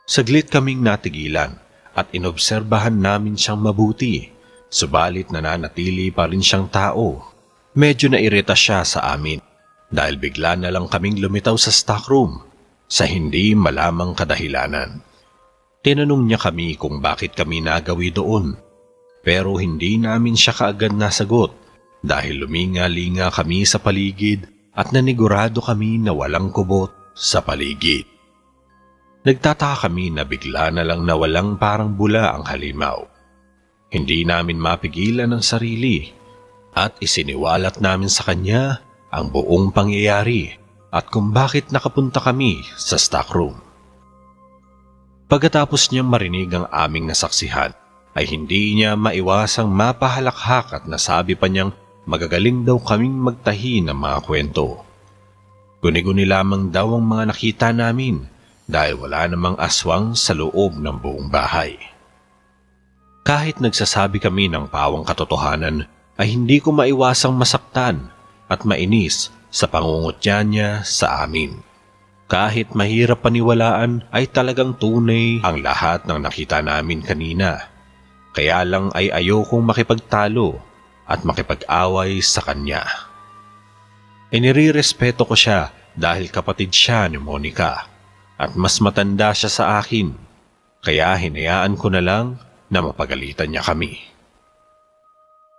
Saglit kaming natigilan at inobserbahan namin siyang mabuti, subalit nananatili pa rin siyang tao. Medyo nairita siya sa amin dahil bigla na lang kaming lumitaw sa stockroom sa hindi malamang kadahilanan. Tinanong niya kami kung bakit kami nagawi doon, pero hindi namin siya kaagad nasagot dahil luminga-linga kami sa paligid at nanigurado kami na walang kubot sa paligid. Nagtataka kami na bigla na lang nawalang parang bula ang halimaw. Hindi namin mapigilan ang sarili at isiniwalat namin sa kanya ang buong pangyayari at kung bakit nakapunta kami sa stockroom. Pagkatapos niyang marinig ang aming nasaksihan, ay hindi niya maiwasang mapahalakhak at nasabi pa niyang magagaling daw kaming magtahi ng mga kwento. Guni-guni lamang daw ang mga nakita namin dahil wala namang aswang sa loob ng buong bahay. Kahit nagsasabi kami ng pawang katotohanan, ay hindi ko maiwasang masaktan at mainis sa pangungutya niya sa amin. Kahit mahirap paniwalaan ay talagang tunay ang lahat ng nakita namin kanina. Kaya lang ay ayokong makipagtalo at makipag-away sa kanya. Inirerespeto ko siya dahil kapatid siya ni Monica at mas matanda siya sa akin, kaya hinayaan ko na lang na mapagalitan niya kami.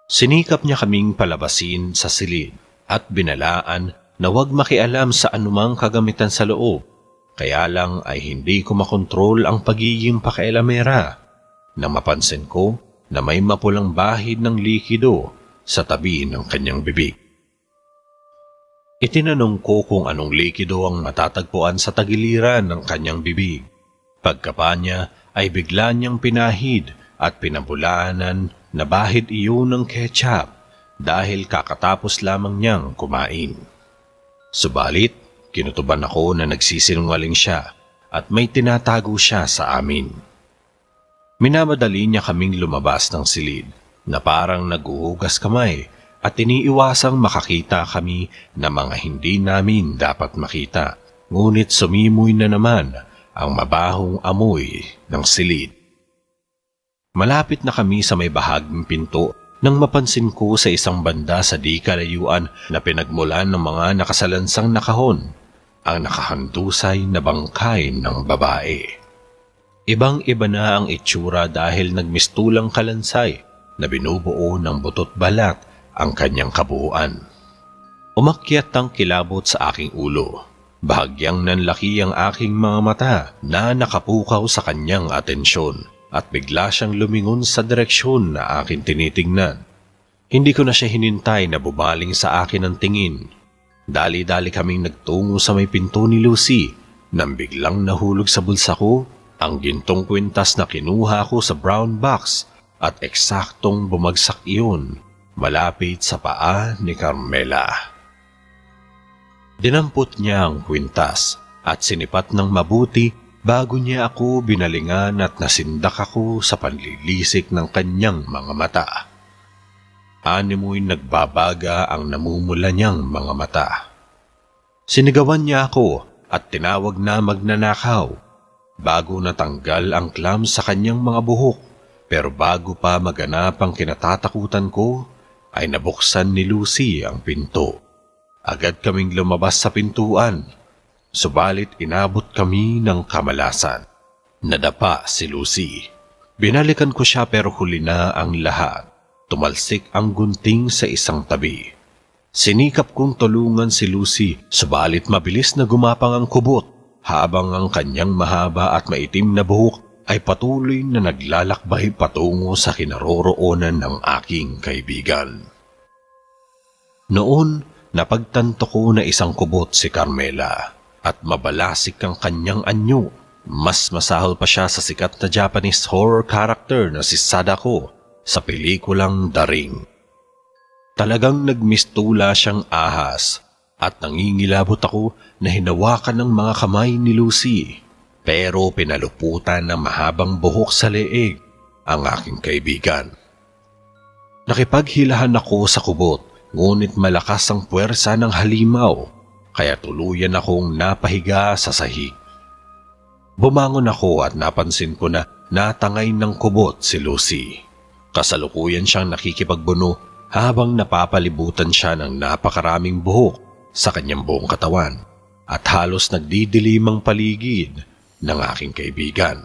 Sinikap niya kaming palabasin sa silid at binalaan na huwag makialam sa anumang kagamitan sa loob, kaya lang ay hindi ko makontrol ang pagiging pakialamera nang mapansin ko na may mapulang bahid ng likido sa tabi ng kanyang bibig. Itinanong ko kung anong likido ang matatagpuan sa tagiliran ng kanyang bibig. Pagkapa niya ay bigla niyang pinahid at pinabulaanan na bahid iyon ng ketchup dahil kakatapos lamang niyang kumain. Subalit, kinutuban ako na nagsisinungaling siya at may tinatago siya sa amin. Minamadali niya kaming lumabas ng silid na parang nag-uugas kamay at iniiwasang makakita kami na mga hindi namin dapat makita. Ngunit sumimoy na naman ang mabahong amoy ng silid. Malapit na kami sa may bahaging pinto nang mapansin ko sa isang banda sa di kalayuan na pinagmulan ng mga nakasalansang na kahon ang nakahandusay na bangkay ng babae. Ibang-iba na ang itsura dahil nagmistulang kalansay na binubuo ng butot balat ang kanyang kabuuan. Umakyat ang kilabot sa aking ulo. Bahagyang nanlaki ang aking mga mata na nakapukaw sa kanyang atensyon at bigla siyang lumingon sa direksyon na akin tinitingnan. Hindi ko na siya hinintay na bumaling sa akin ang tingin. Dali-dali kaming nagtungo sa may pinto ni Lucy nang biglang nahulog sa bulsa ko ang gintong kwintas na kinuha ko sa brown box at eksaktong bumagsak iyon malapit sa paa ni Carmela. Dinampot niya ang kwintas at sinipat ng mabuti bago niya ako binalingan at nasindak ako sa panlilisik ng kanyang mga mata. Animoy nagbabaga ang namumula niyang mga mata. Sinigawan niya ako at tinawag na magnanakaw bago natanggal ang clam sa kanyang mga buhok. Pero bago pa maganap ang kinatatakutan ko, ay nabuksan ni Lucy ang pinto. Agad kaming lumabas sa pintuan, subalit inabot kami ng kamalasan. Nadapa si Lucy. Binalikan ko siya pero huli na ang lahat. Tumalsik ang gunting sa isang tabi. Sinikap kong tulungan si Lucy, subalit mabilis na gumapang ang kubot habang ang kanyang mahaba at maitim na buhok ay patuloy na naglalakbay patungo sa kinaroroonan ng aking kaibigan. Noon, napagtanto ko na isang kubot si Carmela at mabalasik ang kanyang anyo. Mas masahol pa siya sa sikat na Japanese horror character na si Sadako sa pelikulang The Ring. Talagang nagmistula siyang ahas at nangingilabot ako na hinawakan ng mga kamay ni Lucy. Pero pinaluputan ng mahabang buhok sa leeg ang aking kaibigan. Nakipaghilahan ako sa kubot, ngunit malakas ang puwersa ng halimaw, kaya tuluyan akong napahiga sa sahig. Bumangon ako at napansin ko na natangay ng kubot si Lucy. Kasalukuyan siyang nakikipagbuno habang napapalibutan siya ng napakaraming buhok sa kanyang buong katawan at halos nagdidilim ang paligid ng aking kaibigan.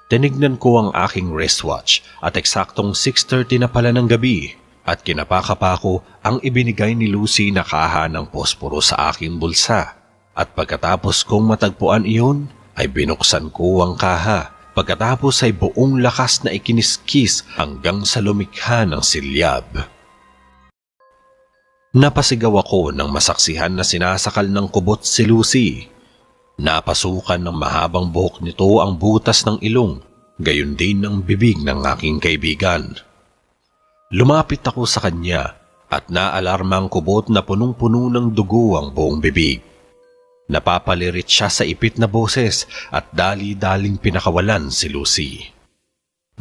Tinignan ko ang aking wristwatch at eksaktong 6:30 na pala ng gabi at kinapakapa ko ang ibinigay ni Lucy na kaha ng posporo sa aking bulsa. At pagkatapos kong matagpuan iyon, ay binuksan ko ang kaha. Pagkatapos ay buong lakas na ikiniskis hanggang sa lumikha ng silyab. Napasigaw ako nang masaksihan na sinasakal ng kubot si Lucy. Napasukan ng mahabang buhok nito ang butas ng ilong, gayon din ang bibig ng aking kaibigan. Lumapit ako sa kanya at naalarma ang kubot na punong-puno ng dugo ang buong bibig. Napapalirit siya sa ipit na boses at dali-daling pinakawalan si Lucy.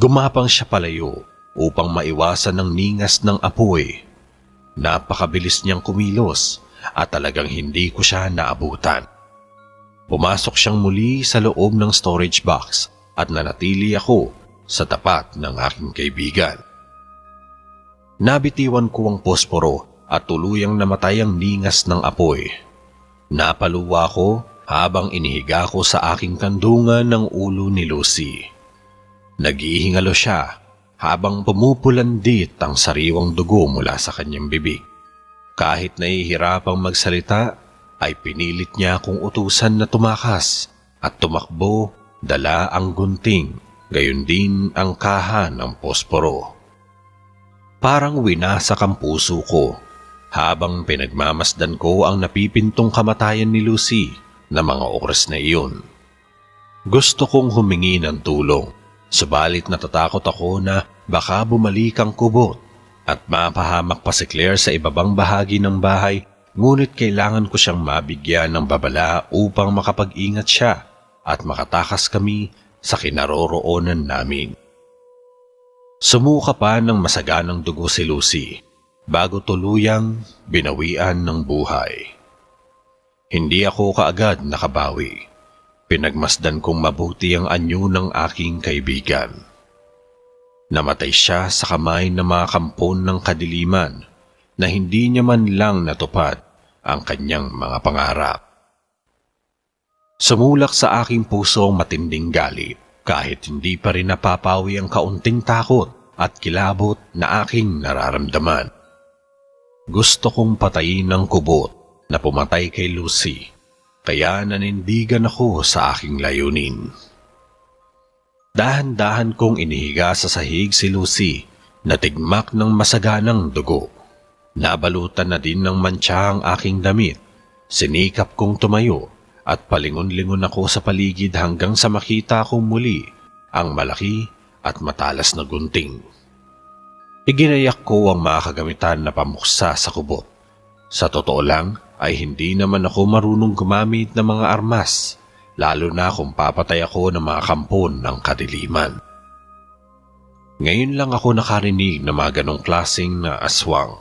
Gumapang siya palayo upang maiwasan ng ningas ng apoy. Napakabilis niyang kumilos at talagang hindi ko siya naabutan. Pumasok siyang muli sa loob ng storage box at nanatili ako sa tapat ng aking kaibigan. Nabitiwan ko ang posporo at tuluyang namatay ang ningas ng apoy. Napaluwa ko habang inihiga ko sa aking kandungan ng ulo ni Lucy. Naghihingalo siya habang pumupulandit ang sariwang dugo mula sa kanyang bibig. Kahit nahihirapang magsalita, ay pinilit niya akong utusan na tumakas at tumakbo, dala ang gunting, gayon din ang kaha ng posporo. Parang winasak ang puso ko habang pinagmamasdan ko ang napipintong kamatayan ni Lucy na mga oras na iyon. Gusto kong humingi ng tulong, subalit natatakot ako na baka bumalik ang kubot at mapahamak pa si Claire sa ibabang bahagi ng bahay, ngunit kailangan ko siyang mabigyan ng babala upang makapag-ingat siya at makatakas kami sa kinaroroonan namin. Sumuka pa ng masaganang dugo si Lucy bago tuluyang binawian ng buhay. Hindi ako kaagad nakabawi. Pinagmasdan kong mabuti ang anyo ng aking kaibigan. Namatay siya sa kamay ng mga kampon ng kadiliman na hindi niya man lang natupad ang kanyang mga pangarap. Sumulak sa aking puso ang matinding galit kahit hindi pa rin napapawi ang kaunting takot at kilabot na aking nararamdaman. Gusto kong patayin ng kubot na pumatay kay Lucy, kaya nanindigan ako sa aking layunin. Dahan-dahan kong inihiga sa sahig si Lucy na tigmak ng masaganang dugo. Nabalutan na din ng mantsa ang aking damit. Sinikap kong tumayo at palingon-lingon ako sa paligid hanggang sa makita kong muli ang malaki at matalas na gunting. Iginayak ko ang mga kagamitan na pamuksa sa kubot. Sa totoo lang ay hindi naman ako marunong gumamit ng mga armas, lalo na kung papatay ako ng mga kampon ng kadiliman. Ngayon lang ako nakarinig ng mga ganong klaseng na aswang.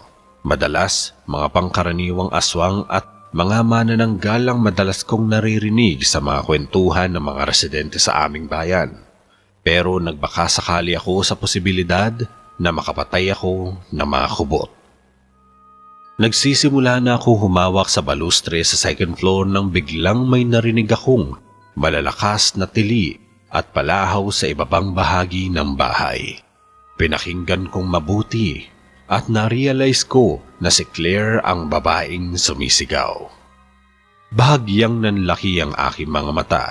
Madalas, mga pangkaraniwang aswang at mga manananggalang madalas kong naririnig sa mga kwentuhan ng mga residente sa aming bayan. Pero nagbaka sakali ako sa posibilidad na makapatay ako ng mga kubot. Nagsisimula na ako humawak sa balustre sa second floor nang biglang may narinig akong malalakas na tili at palahaw sa ibabang bahagi ng bahay. Pinakinggan kong mabuti at na-realize ko na si Claire ang babaeng sumisigaw. Bahagyang nanlaki ang aking mga mata.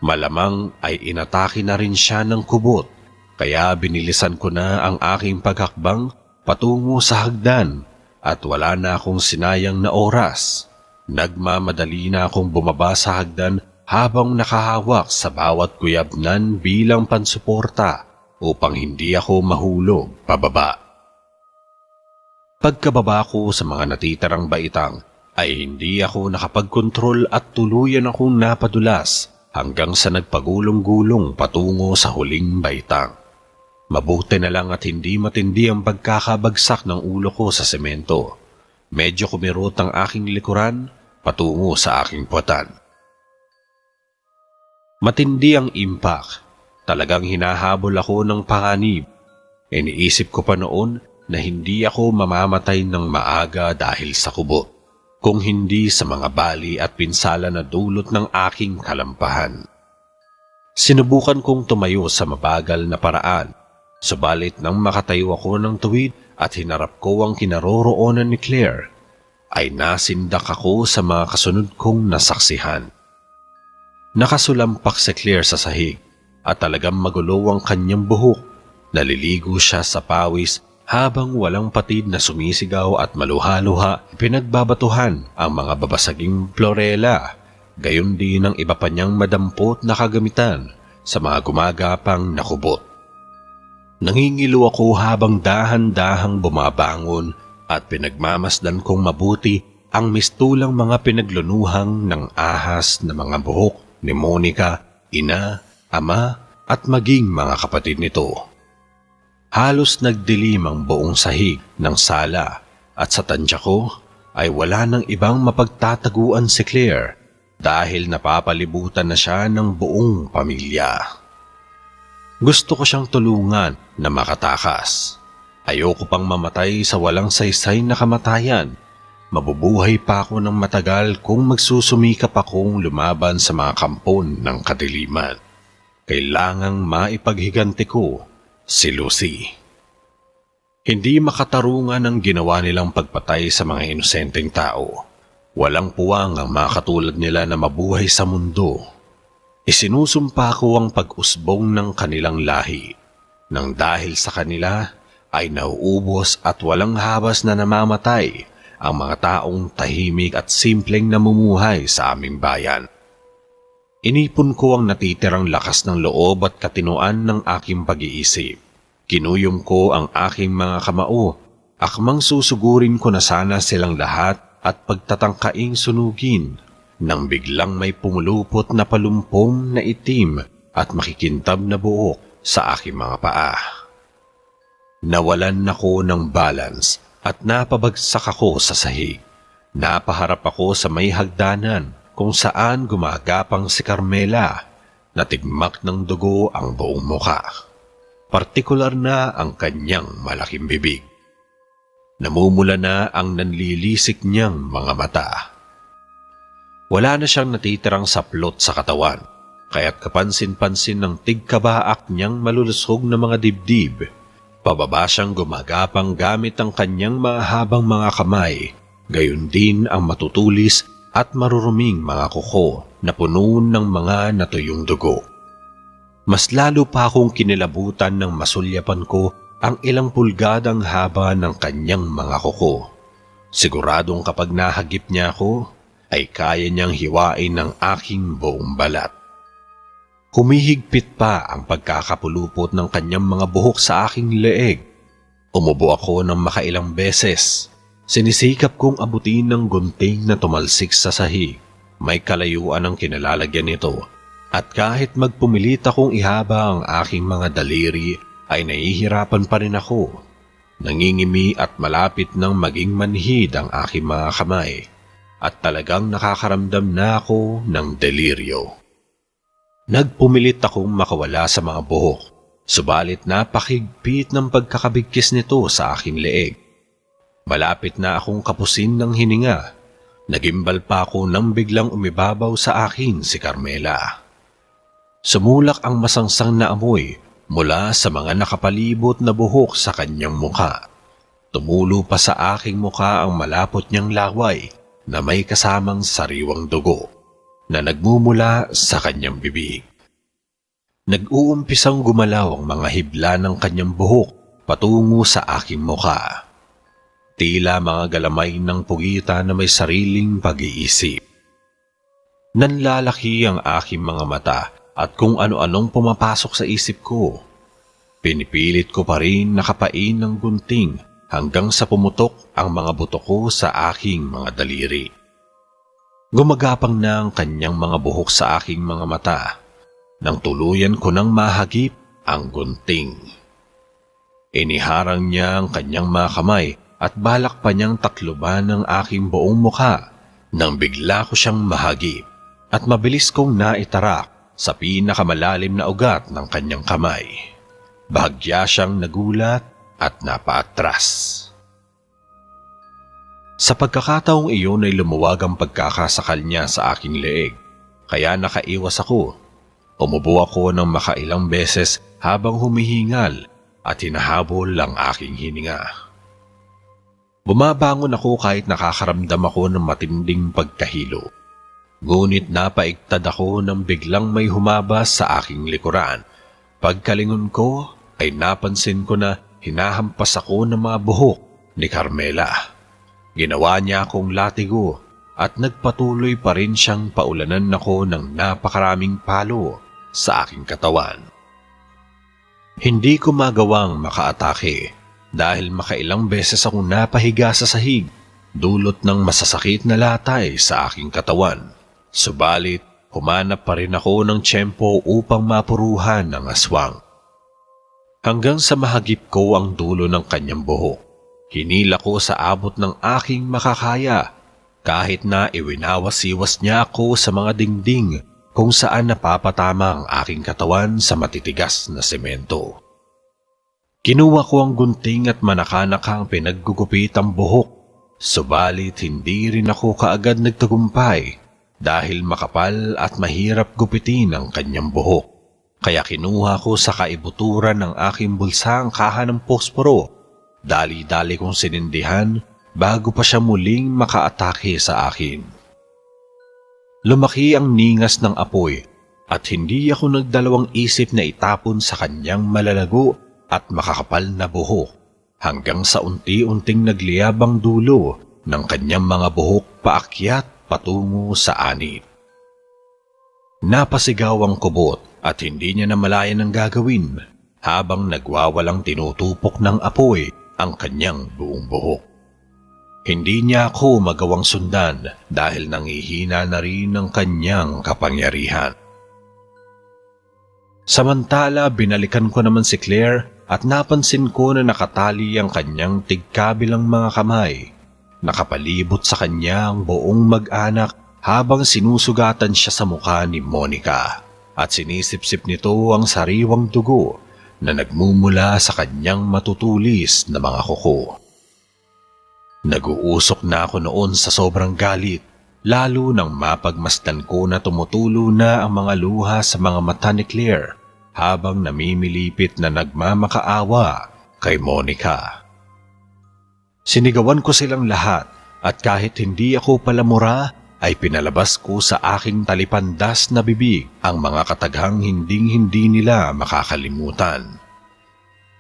Malamang ay inatake na rin siya ng kubot, kaya binilisan ko na ang aking paghakbang patungo sa hagdan at wala na akong sinayang na oras. Nagmamadali na akong bumaba sa hagdan habang nakahawak sa bawat guyabnan bilang pansuporta upang hindi ako mahulog pababa. Pagkababa ko sa mga natitirang baitang ay hindi ako nakapagkontrol at tuluyan akong napadulas hanggang sa nagpagulong-gulong patungo sa huling baitang. Mabuti na lang at hindi matindi ang pagkakabagsak ng ulo ko sa semento. Medyo kumirot ang aking likuran patungo sa aking puwatan. Matindi ang impact. Talagang hinahabol ako ng panganib. Iniisip ko pa noon na hindi ako mamamatay ng maaga dahil sa kubot, kung hindi sa mga bali at pinsala na dulot ng aking kalampahan. Sinubukan kong tumayo sa mabagal na paraan. Subalit nang makatayo ako ng tuwid at hinarap ko ang kinaroroonan ni Claire, ay nasindak ako sa mga kasunod kong nasaksihan. Nakasulampak si Claire sa sahig at talagang magulo ang kanyang buhok. Naliligo siya sa pawis habang walang patid na sumisigaw at maluha-luha pinagbabatuhan ang mga babasaging florela, gayon din ang iba pa niyang madampot na kagamitan sa mga gumagapang na kubot. Nangingilo ako habang dahan-dahang bumabangon at pinagmamasdan kong mabuti ang mistulang mga pinaglunuhang ng ahas na mga buhok ni Monica, ina, ama at maging mga kapatid nito. Halos nagdilim ang buong sahig ng sala at sa tansya ko ay wala nang ibang mapagtataguan si Claire dahil napapalibutan na siya ng buong pamilya. Gusto ko siyang tulungan na makatakas. Ayoko pang mamatay sa walang saysay na kamatayan. Mabubuhay pa ako ng matagal kung magsusumikap akong lumaban sa mga kampon ng kadiliman. Kailangang maipaghiganti ko si Lucy. Hindi makatarungan ang ginawa nilang pagpatay sa mga inosenteng tao. Walang puwang ang mga katulad nila na mabuhay sa mundo. Isinusumpa ko ang pag-usbong ng kanilang lahi, nang dahil sa kanila ay nauubos at walang habas na namamatay ang mga taong tahimik at simpleng namumuhay sa aming bayan. Inipon ko ang natitirang lakas ng loob at katinoan ng aking pag-iisip. Kinuyom ko ang aking mga kamao, akmang susugurin ko na sana silang lahat at pagtatangkaing sunugin, nang biglang may pumulupot na palumpong na itim at makikintab na buhok sa aking mga paa. Nawalan ako ng balance at napabagsak ako sa sahig. Napaharap ako sa may hagdanan kung saan gumagapang si Carmela na tigmak ng dugo ang buong muka. Partikular na ang kanyang malaking bibig. Namumula na ang nanlilisik niyang mga mata. Wala na siyang natitirang saplot sa katawan, kaya't kapansin-pansin ng tigkabaak niyang malulusog na mga dibdib. Pababa siyang gumagapang gamit ang kanyang mahabang mga kamay, gayon din ang matutulis at maruruming mga kuko na puno ng mga natuyong dugo. Mas lalo pa akong kinilabutan ng masulyapan ko ang ilang pulgadang haba ng kanyang mga kuko. Siguradong kapag nahagip niya ako, ay kaya niyang hiwain ng aking buong balat. Humihigpit pa ang pagkakapulupot ng kanyang mga buhok sa aking leeg. Umubo ako ng makailang beses. Sinisikap kong abutin ng gunting na tumalsik sa sahig. May kalayuan ang kinalalagyan nito. At kahit magpumilit akong ihaba ang aking mga daliri, ay nahihirapan pa rin ako. Nangingimi at malapit nang maging manhid ang aking mga kamay. At talagang nakakaramdam na ako ng deliryo. Nagpumilit akong makawala sa mga buhok, subalit napakigpit ng pagkakabigkis nito sa aking leeg. Malapit na akong kapusin ng hininga. Nagimbal pa ako nang biglang umibabaw sa akin si Carmela. Sumulak ang masangsang na amoy mula sa mga nakapalibot na buhok sa kanyang mukha. Tumulo pa sa aking mukha ang malapot niyang laway na may kasamang sariwang dugo na nagmumula sa kanyang bibig. Nag-uumpisang gumalaw ang mga hibla ng kanyang buhok patungo sa aking mukha. Tila mga galamay ng pugita na may sariling pag-iisip. Nanlalaki ang aking mga mata at kung ano-anong pumapasok sa isip ko. Pinipilit ko pa rin nakapain ng gunting hanggang sa pumutok ang mga buto ko sa aking mga daliri. Gumagapang na ang kanyang mga buhok sa aking mga mata nang tuluyan ko nang mahagip ang gunting. Iniharang niya ang kanyang mga kamay at balak pa niyang takluban ang aking buong mukha nang bigla ko siyang mahagip at mabilis kong naitarak sa pinakamalalim na ugat ng kanyang kamay. Bahagya siyang nagulat at napaatras. Sa pagkakataong iyon ay lumuwag ang pagkakasakal niya sa aking leeg, kaya nakaiwas ako. Umubo ako ng makailang beses habang humihingal at hinahabol ang aking hininga. Bumabangon ako kahit nakakaramdam ako ng matinding pagkahilo. Ngunit napaigtad ako nang biglang may humabas sa aking likuran. Pagkalingon ko ay napansin ko na hinahampas ako ng mga buhok ni Carmela. Ginawa niya akong latigo at nagpatuloy pa rin siyang paulanan ako ng napakaraming palo sa aking katawan. Hindi ko magawang makaatake dahil makailang beses akong napahiga sa sahig dulot ng masasakit na latay sa aking katawan. Subalit, humanap pa rin ako ng tiyempo upang mapuruhan ang aswang. Hanggang sa mahagip ko ang dulo ng kanyang buhok, hinila ko sa abot ng aking makakaya kahit na iwinawas-iwas niya ako sa mga dingding kung saan napapatama ang aking katawan sa matitigas na semento. Kinuha ko ang gunting at manakanakang pinaggugupit ang buhok, subalit hindi rin ako kaagad nagtagumpay dahil makapal at mahirap gupitin ang kanyang buhok. Kaya kinuha ko sa kaibuturan ng aking bulsa ang kaha ng posporo. Dali-dali kong sinindihan bago pa siya muling makaatake sa akin. Lumaki ang ningas ng apoy at hindi ako nagdalawang isip na itapon sa kanyang malalago at makakapal na buhok hanggang sa unti-unting nagliyabang dulo ng kanyang mga buhok paakyat patungo sa anit. Napasigaw ang kubot at hindi niya namalayan ang gagawin habang nagwawalang tinutupok ng apoy ang kanyang buong buhok. Hindi niya ako magawang sundan dahil nangihina na rin ang kanyang kapangyarihan. Samantala, binalikan ko naman si Claire at napansin ko na nakatali ang kanyang tigkabilang mga kamay. Nakapalibot sa kanya ang buong mag-anak habang sinusugatan siya sa mukha ni Monica at sinisipsip nito ang sariwang dugo na nagmumula sa kanyang matutulis na mga kuko. Nag-uusok na ako noon sa sobrang galit, lalo nang mapagmasdan ko na tumutulo na ang mga luha sa mga mata ni Claire habang namimilipit na nagmamakaawa kay Monica. Sinigawan ko silang lahat at kahit hindi ako palamura ay pinalabas ko sa aking talipandas na bibig ang mga kataghang hinding-hindi nila makakalimutan.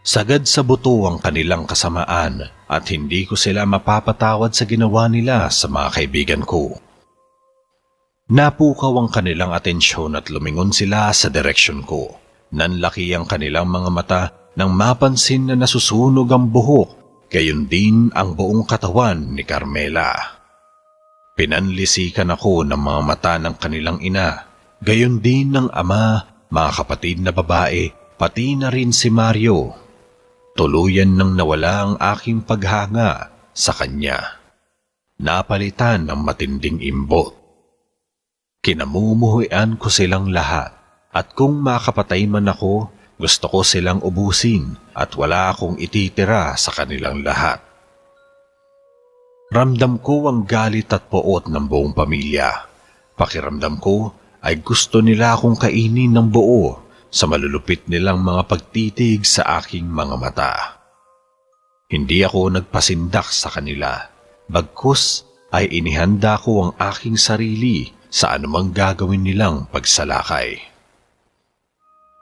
Sagad sa buto ang kanilang kasamaan at hindi ko sila mapapatawad sa ginawa nila sa mga kaibigan ko. Napukaw ang kanilang atensyon at lumingon sila sa direksyon ko. Nanlaki ang kanilang mga mata nang mapansin na nasusunog ang buhok, gayon din ang buong katawan ni Carmela. Pinanlisikan ako ng mga mata ng kanilang ina, gayon din ng ama, mga kapatid na babae, pati na rin si Mario. Tuluyan nang nawala ang aking paghanga sa kanya. Napalitan ng matinding imbot. Kinamumuhian ko silang lahat at kung makapatay man ako, gusto ko silang ubusin at wala akong ititira sa kanilang lahat. Ramdam ko ang galit at poot ng buong pamilya. Pakiramdam ko ay gusto nila akong kainin ng buo sa malulupit nilang mga pagtitig sa aking mga mata. Hindi ako nagpasindak sa kanila, bagkus ay inihanda ko ang aking sarili sa anumang gagawin nilang pagsalakay.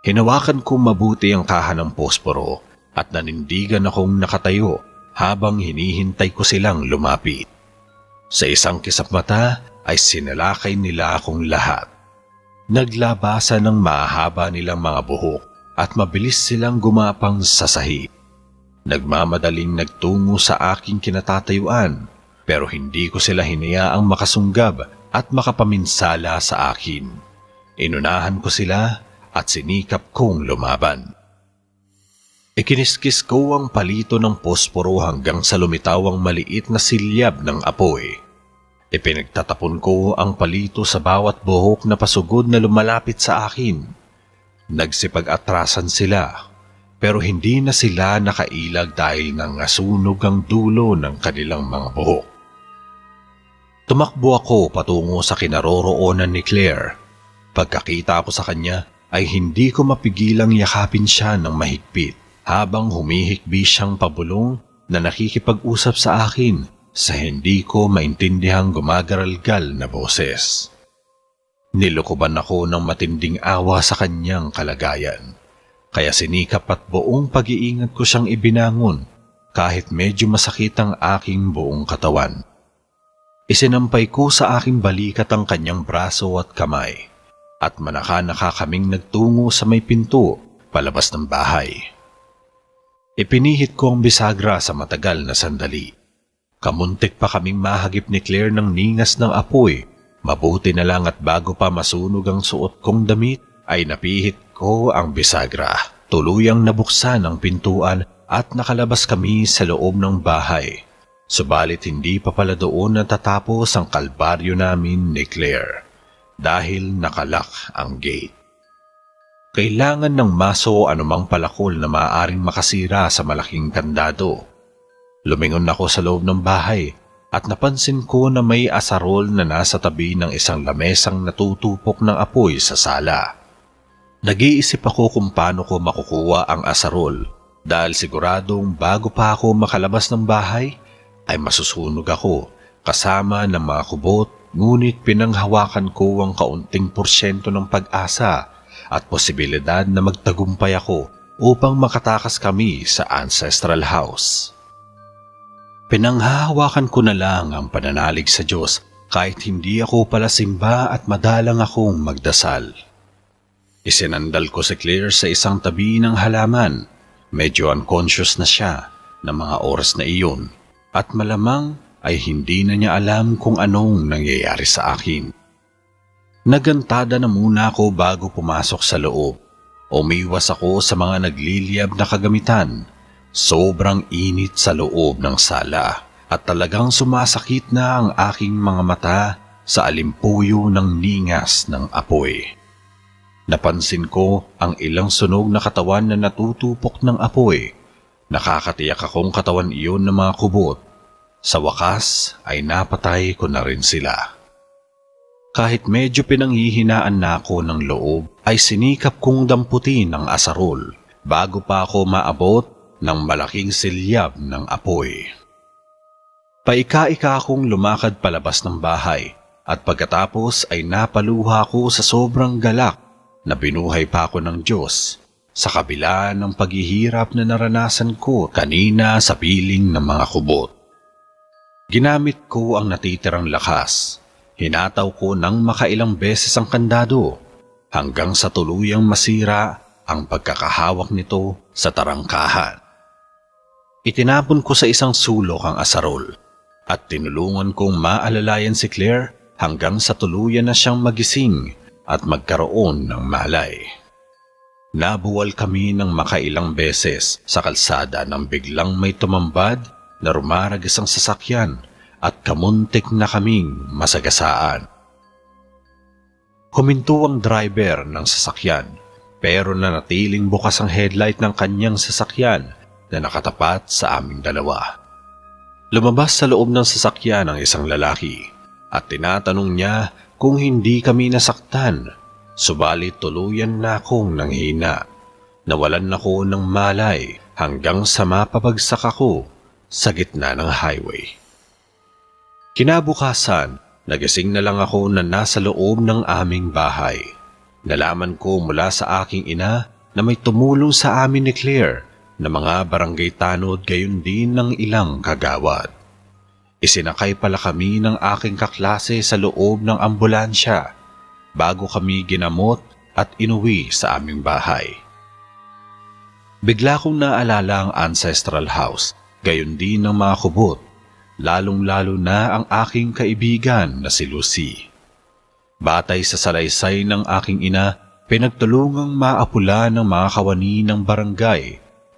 Hinawakan ko mabuti ang kaha ng posporo at nanindigan akong nakatayo habang hinihintay ko silang lumapit. Sa isang kisap mata ay sinalakay nila akong lahat. Naglabasan ng mahaba nilang mga buhok at mabilis silang gumapang sa sahig. Nagmamadaling nagtungo sa aking kinatatayuan pero hindi ko sila hinayaang makasunggab at makapaminsala sa akin. Inunahan ko sila at sinikap kong lumaban. Ikiniskis ko ang palito ng posporo hanggang sa lumitaw ang maliit na silyab ng apoy. Ipinagtatapon ko ang palito sa bawat buhok na pasugod na lumalapit sa akin. Nagsipag-atrasan sila, pero hindi na sila nakailag dahil nangasunog ang dulo ng kanilang mga buhok. Tumakbo ako patungo sa kinaroroonan ni Claire. Pagkakita ko sa kanya ay hindi ko mapigilang yakapin siya ng mahigpit habang humihikbi siyang pabulong na nakikipag-usap sa akin sa hindi ko maintindihang gumagaralgal na boses. Nilukuban ako ng matinding awa sa kanyang kalagayan, kaya sinikap at buong pag-iingat ko siyang ibinangon kahit medyo masakit ang aking buong katawan. Isinampay ko sa aking balikat ang kanyang braso at kamay at manaka-naka kaming nagtungo sa may pinto palabas ng bahay. Ipinihit ko ang bisagra sa matagal na sandali. Kamuntik pa kaming mahagip ni Claire ng ningas ng apoy. Mabuti na lang at bago pa masunog ang suot kong damit, ay napihit ko ang bisagra. Tuluyang nabuksan ang pintuan at nakalabas kami sa loob ng bahay. Subalit hindi pa pala doon natatapos ang kalbaryo namin ni Claire dahil nakalak ang gate. Kailangan ng maso anumang palakol na maaaring makasira sa malaking kandado. Lumingon ako sa loob ng bahay at napansin ko na may asarol na nasa tabi ng isang lamesang natutupok ng apoy sa sala. Nag-iisip ako kung paano ko makukuha ang asarol dahil siguradong bago pa ako makalabas ng bahay ay masusunog ako kasama ng mga kubot, ngunit pinanghawakan ko ang kaunting porsyento ng pag-asa at posibilidad na magtagumpay ako upang makatakas kami sa ancestral house. Pinanghahawakan ko na lang ang pananalig sa Diyos kahit hindi ako palasimba at madalang akong magdasal. Isinandal ko si Claire sa isang tabi ng halaman. Medyo unconscious na siya ng mga oras na iyon at malamang ay hindi na niya alam kung anong nangyayari sa akin. Nagantada na muna ako bago pumasok sa loob. Umiwas ako sa mga nagliliyab na kagamitan. Sobrang init sa loob ng sala at talagang sumasakit na ang aking mga mata sa alimpuyo ng ningas ng apoy. Napansin ko ang ilang sunog na katawan na natutupok ng apoy. Nakakatiyak akong katawan iyon ng mga kubot. Sa wakas ay napatay ko na rin sila. Kahit medyo pinanghihinaan na ako ng loob, ay sinikap kong damputin ang asarol bago pa ako maabot ng malaking silyab ng apoy. Paika-ika akong lumakad palabas ng bahay at pagkatapos ay napaluha ko sa sobrang galak na binuhay pa ako ng Diyos sa kabila ng paghihirap na naranasan ko kanina sa piling ng mga kubot. Ginamit ko ang natitirang lakas. Hinataw ko ng makailang beses ang kandado hanggang sa tuluyang masira ang pagkakahawak nito sa tarangkahan. Itinapon ko sa isang sulok ang asarol at tinulungan kong maalalayan si Claire hanggang sa tuluyan na siyang magising at magkaroon ng malay. Nabuwal kami ng makailang beses sa kalsada nang biglang may tumambad na rumaragas ang sasakyan at kamuntik na kaming masagasaan. Huminto ang driver ng sasakyan pero nanatiling bukas ang headlight ng kanyang sasakyan na nakatapat sa aming dalawa. Lumabas sa loob ng sasakyan ang isang lalaki at tinatanong niya kung hindi kami nasaktan, subalit tuluyan na akong nanghina. Nawalan ako ng malay hanggang sa mapabagsak ako sa gitna ng highway. Kinabukasan, nagising na lang ako na nasa loob ng aming bahay. Nalaman ko mula sa aking ina na may tumulong sa amin ni Claire na mga barangay tanod gayon din ng ilang kagawad. Isinakay pala kami ng aking kaklase sa loob ng ambulansya bago kami ginamot at inuwi sa aming bahay. Bigla kong naalala ang ancestral house, gayon din ng mga kubot, lalong-lalo na ang aking kaibigan na si Lucy. Batay sa salaysay ng aking ina, pinagtulungang maapula ng mga kawani ng barangay,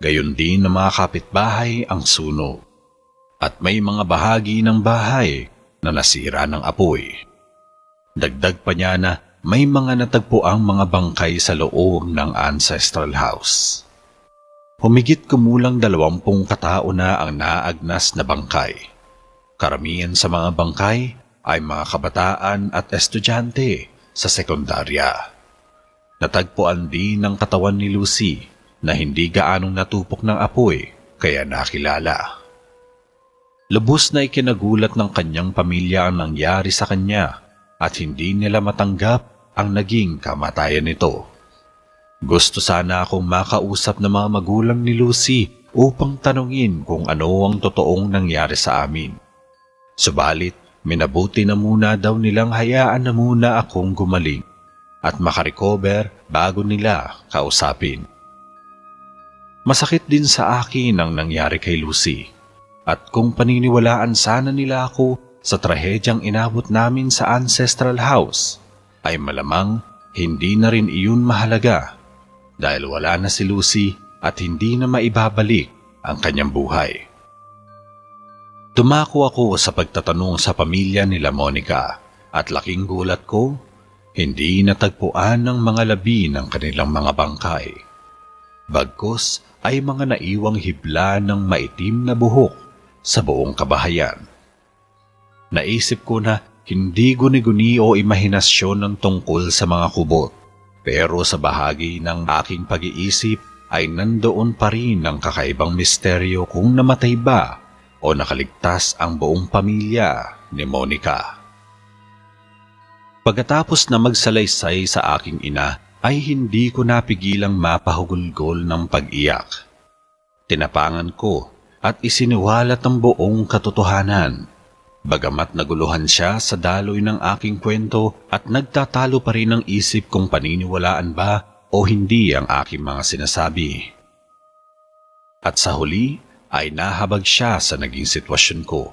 gayon din ng mga kapitbahay ang sunog. At may mga bahagi ng bahay na nasira ng apoy. Dagdag pa niya na may mga natagpuang mga bangkay sa loob ng ancestral house. Humigit kumulang 20 katao na ang naagnas na bangkay. Karamihan sa mga bangkay ay mga kabataan at estudyante sa sekundarya. Natagpuan din ang katawan ni Lucy na hindi gaanong natupok ng apoy kaya nakilala. Lubos na ikinagulat ng kanyang pamilya ang nangyari sa kanya at hindi nila matanggap ang naging kamatayan nito. Gusto sana akong makausap ng mga magulang ni Lucy upang tanungin kung ano ang totoong nangyari sa amin. Subalit, minabuti na muna daw nilang hayaan na muna akong gumaling at makarecover bago nila kausapin. Masakit din sa akin ang nangyari kay Lucy at kung paniniwalaan sana nila ako sa trahedyang inabot namin sa ancestral house, ay malamang hindi na rin iyon mahalaga dahil wala na si Lucy at hindi na maibabalik ang kanyang buhay. Dumako ako sa pagtatanong sa pamilya nila Monica at laking gulat ko, hindi natagpuan ng mga labi ng kanilang mga bangkay. Bagkus ay mga naiwang hibla ng maitim na buhok sa buong kabahayan. Naisip ko na hindi guni-guni o imahinasyon ng tungkol sa mga kubot, pero sa bahagi ng aking pag-iisip ay nandoon pa rin ang kakaibang misteryo kung namatay ba o nakaligtas ang buong pamilya ni Monica. Pagkatapos na magsalaysay sa aking ina, ay hindi ko napigilang mapahugulgol ng pag-iyak. Tinapangan ko at isiniwalat ang buong katotohanan. Bagamat naguluhan siya sa daloy ng aking kwento at nagtatalo pa rin ang isip kung paniniwalaan ba o hindi ang aking mga sinasabi. At sa huli ay nahabag siya sa naging sitwasyon ko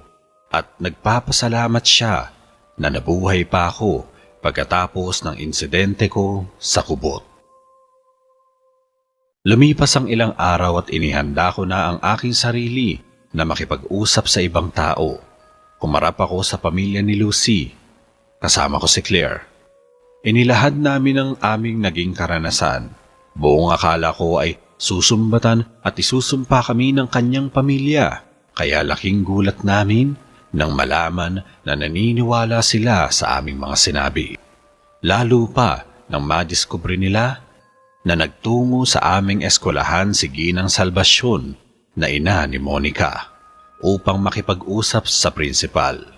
at nagpapasalamat siya na nabuhay pa ako pagkatapos ng insidente ko sa kubot. Lumipas ang ilang araw at inihanda ko na ang aking sarili na makipag-usap sa ibang tao. Kumarap ako sa pamilya ni Lucy kasama ko si Claire. Inilahad namin ang aming naging karanasan. Buong akala ko ay susumbatan at isusumpa kami ng kanyang pamilya, kaya laking gulat namin nang malaman na naniniwala sila sa aming mga sinabi. Lalo pa nang madiskubre nila na nagtungo sa aming eskwelahan si Ginang Salvacion na ina ni Monica upang makipag-usap sa prinsipal.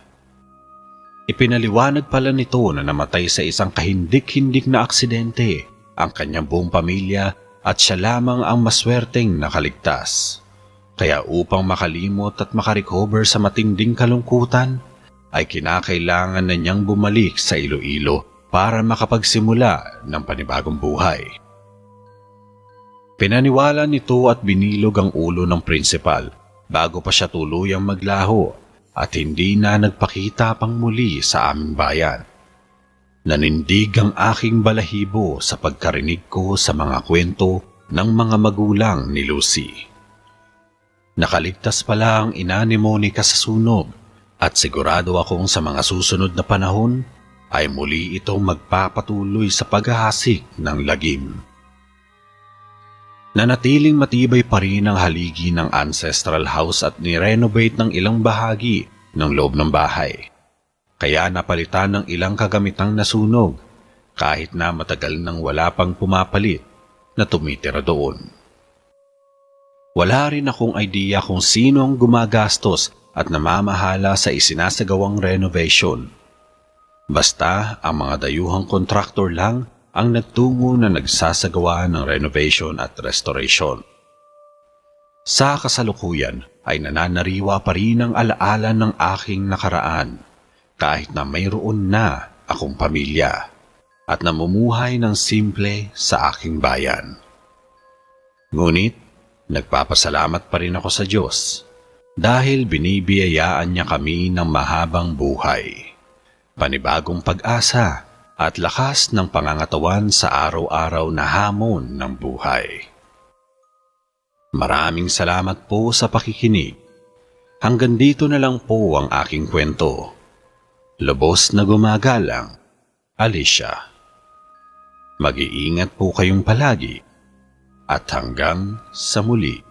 Ipinaliwanag pala nito na namatay sa isang kahindik-hindik na aksidente ang kanyang buong pamilya at siya lamang ang maswerteng nakaligtas. Kaya upang makalimot at makarecover sa matinding kalungkutan, ay kinakailangan na niyang bumalik sa Iloilo para makapagsimula ng panibagong buhay. Pinaniwala nito at binilog ang ulo ng prinsipal bago pa siya tuluyang maglaho at hindi na nagpakita pang muli sa aming bayan. Nanindig ang aking balahibo sa pagkarinig ko sa mga kwento ng mga magulang ni Lucy. Nakaligtas pala ang ina ni Monica sa sunog at sigurado akong sa mga susunod na panahon ay muli itong magpapatuloy sa paghahasik ng lagim. Nanatiling matibay pa rin ang haligi ng ancestral house at nirenovate ng ilang bahagi ng loob ng bahay. Kaya napalitan ng ilang kagamitang nasunog kahit na matagal nang wala pang pumapalit na tumitira doon. Wala rin akong idea kung sino ang gumagastos at namamahala sa isinasagawang renovation. Basta ang mga dayuhang kontraktor lang ang nagtungo na nagsasagawa ng renovation at restoration. Sa kasalukuyan ay nananariwa pa rin ang alaala ng aking nakaraan kahit na mayroon na akong pamilya at namumuhay ng simple sa aking bayan. Ngunit nagpapasalamat pa rin ako sa Diyos dahil binibiyayaan niya kami ng mahabang buhay, panibagong pag-asa at lakas ng pangangatawan sa araw-araw na hamon ng buhay. Maraming salamat po sa pakikinig. Hanggang dito na lang po ang aking kwento. Lubos na gumagalang, Alicia. Mag-iingat po kayong palagi at hanggang sa muli.